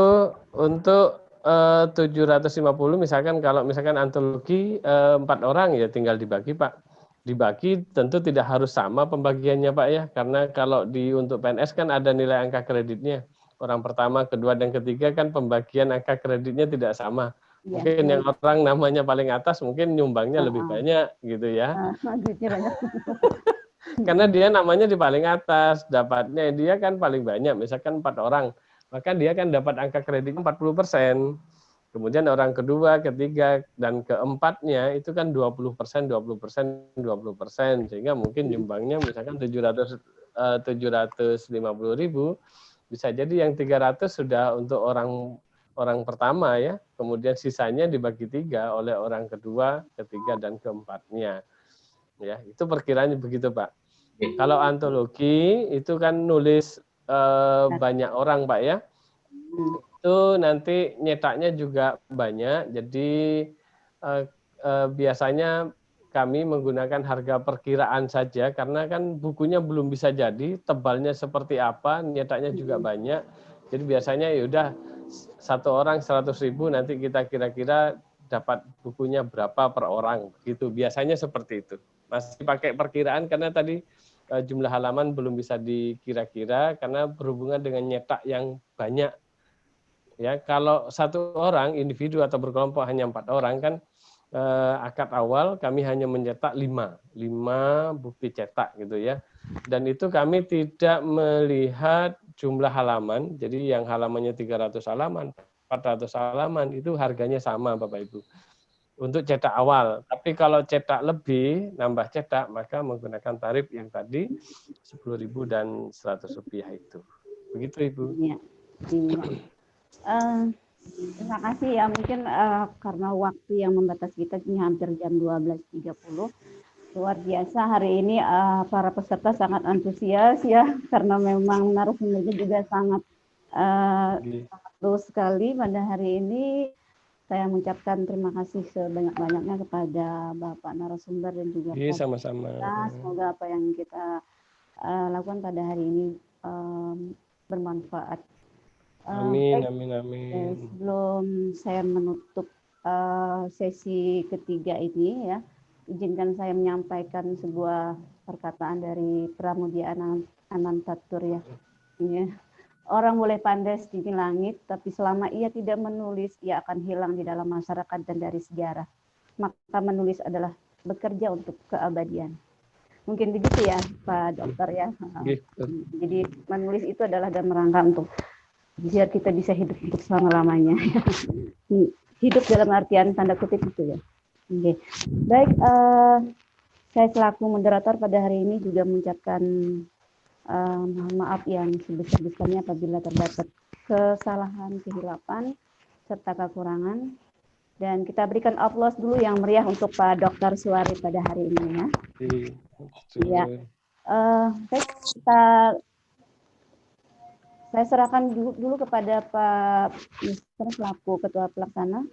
untuk 750 misalkan kalau misalkan antologi 4 orang ya tinggal dibagi Pak. Dibagi tentu tidak harus sama pembagiannya Pak ya, karena kalau untuk PNS kan ada nilai angka kreditnya. Orang pertama, kedua, dan ketiga kan pembagian angka kreditnya tidak sama. Mungkin yang orang namanya paling atas mungkin nyumbangnya lebih banyak gitu ya. Karena dia namanya di paling atas, dapatnya dia kan paling banyak, misalkan 4 orang. Maka dia kan dapat angka kredit 40%. Kemudian orang kedua, ketiga, dan keempatnya itu kan 20%, 20%, 20%. Sehingga mungkin nyumbangnya misalkan 750.000, bisa jadi yang 300 sudah untuk orang pertama ya. Kemudian sisanya dibagi 3 oleh orang kedua, ketiga, dan keempatnya. Ya, itu perkiraannya begitu Pak. Kalau antologi itu kan nulis banyak orang Pak ya, itu nanti nyetaknya juga banyak, jadi biasanya kami menggunakan harga perkiraan saja, karena kan bukunya belum bisa jadi, tebalnya seperti apa, nyetaknya juga banyak, jadi biasanya yaudah 1 orang 100.000, nanti kita kira-kira dapat bukunya berapa per orang, gitu. Biasanya seperti itu. Masih pakai perkiraan karena tadi jumlah halaman belum bisa dikira-kira karena berhubungan dengan nyetak yang banyak. Ya, kalau 1 orang individu atau berkelompok hanya 4 orang kan akad awal kami hanya mencetak 5 bukti cetak gitu ya. Dan itu kami tidak melihat jumlah halaman. Jadi yang halamannya 300 halaman, 400 halaman itu harganya sama Bapak Ibu. Untuk cetak awal, tapi kalau cetak lebih, nambah cetak, maka menggunakan tarif yang tadi 10.000 dan 100 rupiah itu. Begitu Ibu. Iya. Terima kasih ya, mungkin karena waktu yang membatasi kita ini hampir jam 12.30. Luar biasa hari ini para peserta sangat antusias ya, karena memang narasumbernya juga sangat terus sekali pada hari ini. Saya mengucapkan terima kasih sebanyak-banyaknya kepada Bapak narasumber dan juga sama-sama. Semoga apa yang kita lakukan pada hari ini bermanfaat. Amin, amin, amin. Sebelum saya menutup sesi ketiga ini ya, izinkan saya menyampaikan sebuah perkataan dari Pramudia Anantatur ya. Orang boleh pandai setinggi langit, tapi selama ia tidak menulis, ia akan hilang di dalam masyarakat dan dari sejarah. Maka menulis adalah bekerja untuk keabadian. Mungkin begitu ya, Pak Dokter ya. Jadi menulis itu adalah dalam rangka untuk biar kita bisa hidup untuk selama-lamanya. hidup dalam artian tanda kutip itu ya. Oke. Baik, saya selaku moderator pada hari ini juga mengucapkan mohon maaf yang sebesar-besarnya apabila terdapat kesalahan, kehilapan, serta kekurangan. Dan kita berikan aplaus dulu yang meriah untuk Pak Dr. Suwari pada hari ini ya. Iya. Baik, saya serahkan dulu kepada Pak Mr. selaku Ketua Pelaksana.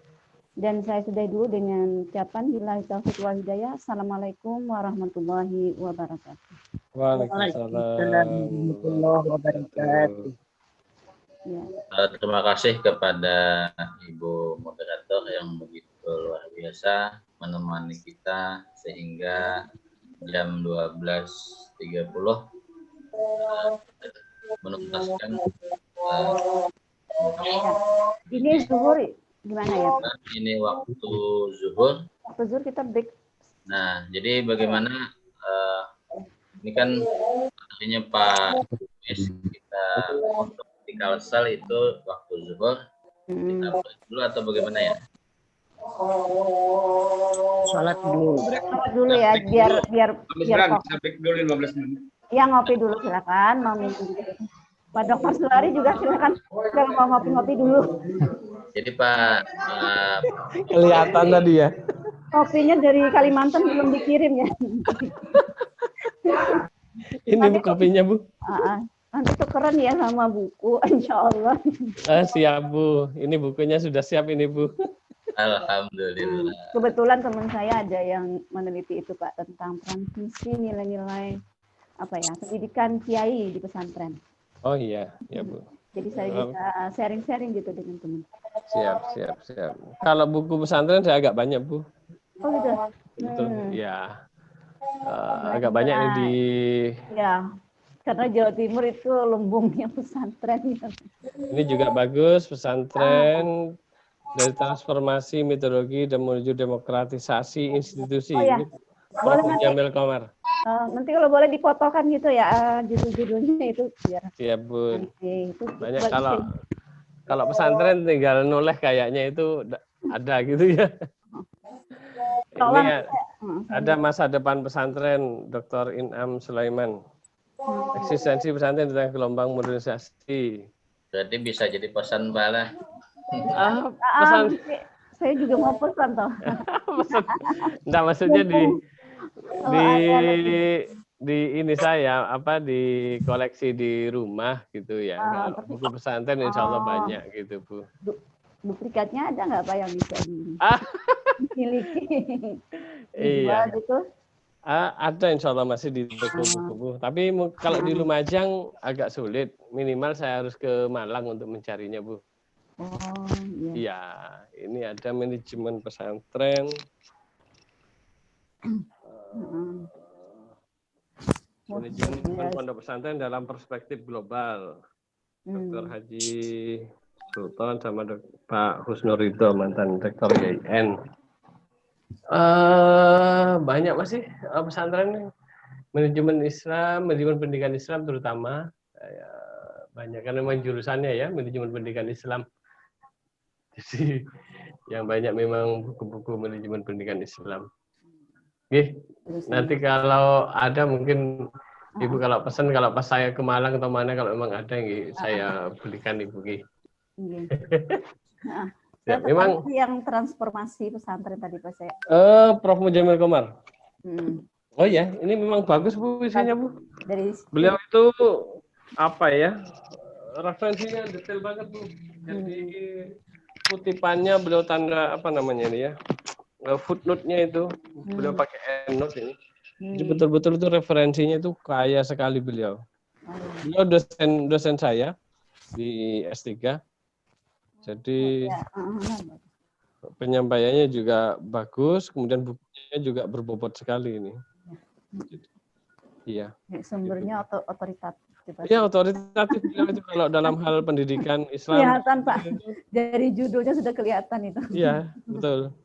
Dan saya sudahi dulu dengan ucapan billahi taufiq wal hidayah. Assalamualaikum warahmatullahi wabarakatuh. Waalaikumsalam warahmatullahi wabarakatuh. Ya. Terima kasih kepada Ibu Moderator yang begitu luar biasa menemani kita sehingga jam 12.30 menuntaskan ini zuhur gimana ya? Ini waktu zuhur. Waktu zuhur kita break. Nah, jadi bagaimana ini kan artinya Pak kita untuk di Kalsel itu waktu zuhur kita break dulu atau bagaimana ya? Sholat dulu. Sholat dulu ya, biar bisa break dulu 15 menit. Ya, ngopi dulu silakan, mau minum. Pak Dr. Suwari juga silakan kalau mau ngopi-ngopi dulu. Jadi Pak kelihatan tadi ya. Kopinya dari Kalimantan belum dikirim ya. Ini Bu kopinya Bu. Nanti tukeran ya sama buku, insya Allah. Siap Bu, ini bukunya sudah siap ini Bu. Alhamdulillah. Kebetulan teman saya ada yang meneliti itu Pak tentang transmisi nilai-nilai apa ya pendidikan kiai di pesantren. Oh iya, ya Bu. Jadi saya bisa sharing-sharing gitu dengan teman. Siap. Kalau buku pesantren saya agak banyak Bu. Oh gitu. Betul, ya. Agak banyak ini di. Ya, karena Jawa Timur itu lumbungnya pesantren. Ini juga bagus pesantren dari transformasi metodologi dan menuju demokratisasi institusi. Oh ya. Prof. Jamil Komar. Nanti kalau boleh difotokan gitu ya judul-judulnya itu biar. Siap Bun. Itu banyak kalau pesantren tinggal noleh kayaknya itu ada gitu ya. Ini ada masa depan pesantren Dr. Inam Sulaiman. Eksistensi pesantren di tengah gelombang modernisasi. Berarti bisa jadi pesan bala. Pesan. Saya juga mau pesan toh. Enggak, maksudnya di ini saya di koleksi di rumah gitu ya. Kalau buku pesantren insya Allah banyak gitu Bu. Duplikatnya ada nggak Pak yang bisa dimiliki? Iya. Gitu? Ada insya Allah masih di toko buku. Tapi kalau di Lumajang agak sulit. Minimal saya harus ke Malang untuk mencarinya Bu. Oh iya. Iya, ini ada manajemen pesantren. Manajemen pondok pesantren dalam perspektif global. Dr. Haji Sultan sama Pak Husnul Ridho, mantan rektor IAIN. Banyak masih pesantren manajemen Islam, manajemen pendidikan Islam terutama. Banyak kan memang jurusannya ya, manajemen pendidikan Islam. Jadi yang banyak memang buku-buku manajemen pendidikan Islam. Oke, nanti kalau ada mungkin Ibu kalau pesan, kalau pas saya ke Malang atau mana kalau memang ada saya belikan Ibu. Ya, memang yang transformasi pesantren tadi Pak saya. Prof. Jamil Komar. Oh ya, ini memang bagus Bu isinya Bu. Beliau itu apa ya? Referensinya detail banget Bu. Jadi kutipannya beliau tanda apa namanya ini ya? Footnote-nya itu beliau pakai endnote ini. Jadi betul-betul itu referensinya itu kaya sekali beliau. Beliau dosen saya di S3. Jadi penyampaiannya juga bagus, kemudian bukunya juga berbobot sekali ini. Iya. Sumbernya otoritatif. Iya, otoritatif itu kalau dalam hal pendidikan Islam. Kelihatan Pak, dari judulnya sudah kelihatan itu. Iya, betul.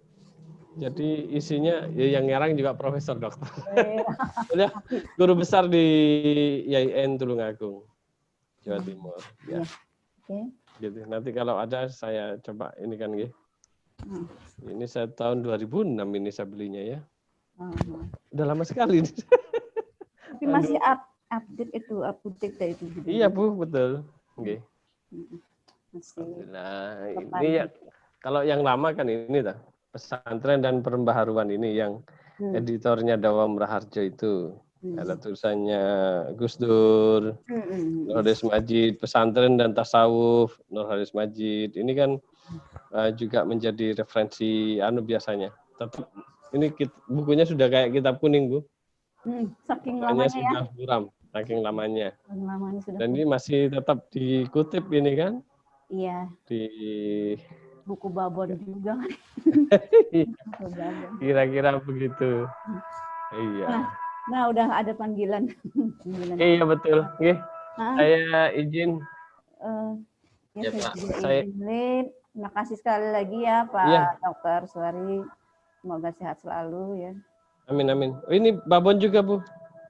Jadi isinya ya yang ngarang juga Profesor Dokter. Udah guru besar di IAIN Tulungagung, Jawa Timur. Ya. Oke. Gitu. Nanti kalau ada saya coba ini kan gitu. Ini saya tahun 2006 ini saya belinya ya. Oh. Udah lama sekali. Tapi masih update itu, update itu. Iya Bu, betul. Oke. Masih. Nah, ini ya kalau yang lama kan ini dah pesantren dan pembaharuan ini yang editornya Dawam Raharjo itu. Ada tulisannya Gus Dur, Nurhalis Majid, pesantren dan tasawuf, Nurhalis Majid. Ini kan juga menjadi referensi biasanya. Tapi ini bukunya sudah kayak kitab kuning, Bu. Saking Makanya lamanya sudah ya. buram, saking lamanya. Lamanya sudah. Dan ini masih tetap dikutip ini kan? Iya. Di buku babon juga. Kira-kira begitu. Iya. Nah, udah ada panggilan. Iya betul. Oke. Saya izin. Ya, saya izin. Terima kasih sekali lagi ya Pak Dr. Suari. Semoga sehat selalu ya. Amin amin. Oh, ini babon juga Bu.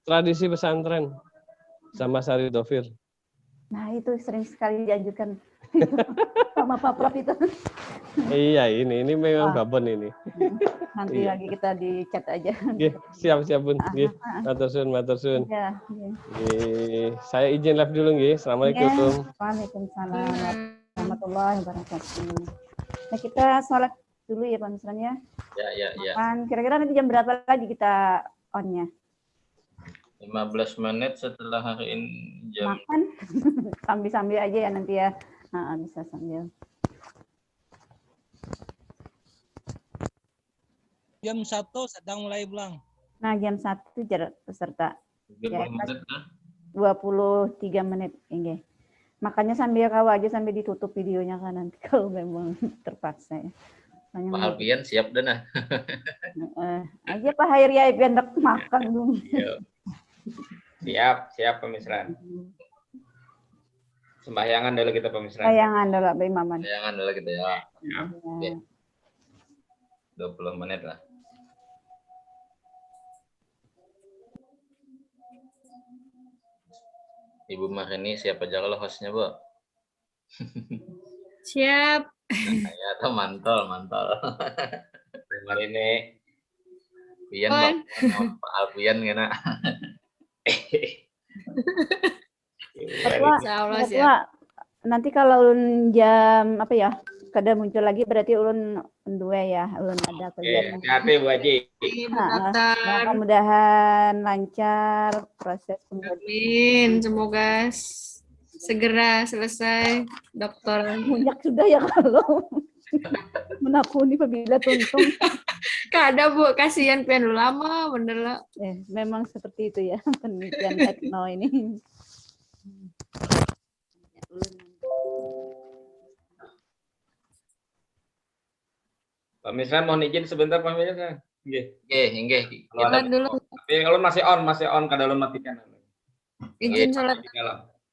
Tradisi pesantren sama Sari Dovir. Nah itu sering sekali dianjurkan sama Pak Prof itu. Iya ini memang babon ini. Nanti lagi kita di chat aja. Siap Bun. Matur suwun. Ya. Saya izin live dulu nggih. Assalamualaikum. Waalaikumsalam warahmatullahi wabarakatuh. Nah kita sholat dulu ya Pak Misran ya. Ya. Kira-kira nanti jam berapa lagi kita on-nya? 15 menit setelah hari ini jam. Makan sambil-sambil aja ya nanti ya. Bisa sambil. Jam 1 sedang mulai pulang. Nah, jam 1 jarak peserta. 23 menit. Ini. Makanya sambil kau aja sambil ditutup videonya kan nanti kalau memang terpaksa ya. Pak Alfian siap dah. Aja Pak Hairi ya hendak makan dulu. Siap pemisran. Sembahyangan dulu kita pemisran. Sembahyangan dulu Pak Imaman. Sembahyangan dulu kita ya. Oke. 20 menit lah. Ibu Marini siapa aja kalau hostnya Bu? Siap. Ya tuh mantol. Marini. Pian Pak Alfian kena. Nanti kalau ulun jam apa ya kada muncul lagi berarti ulun dua ya ulun ada kegiatan. Hati Bu Haji. Mudah-mudahan lancar proses Amin. Semoga segera selesai dokter. Munyak sudah ya kalau menakuni apabila tuntung. Kada Bu, kasihan pian lama bener lah. Memang seperti itu ya penelitian tekno ini. Pak Misran mohon izin sebentar Pak Misran. Nggih. Sholat dulu. Tapi ulun masih on kada ulun matikan. Izin sholat.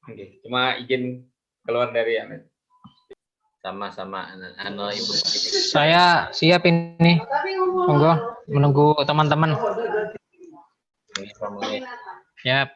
Nggih. Cuma izin keluar dari ya. Sama-sama Ibu. Saya siap ini. Monggo menunggu teman-teman. Ini. Siap.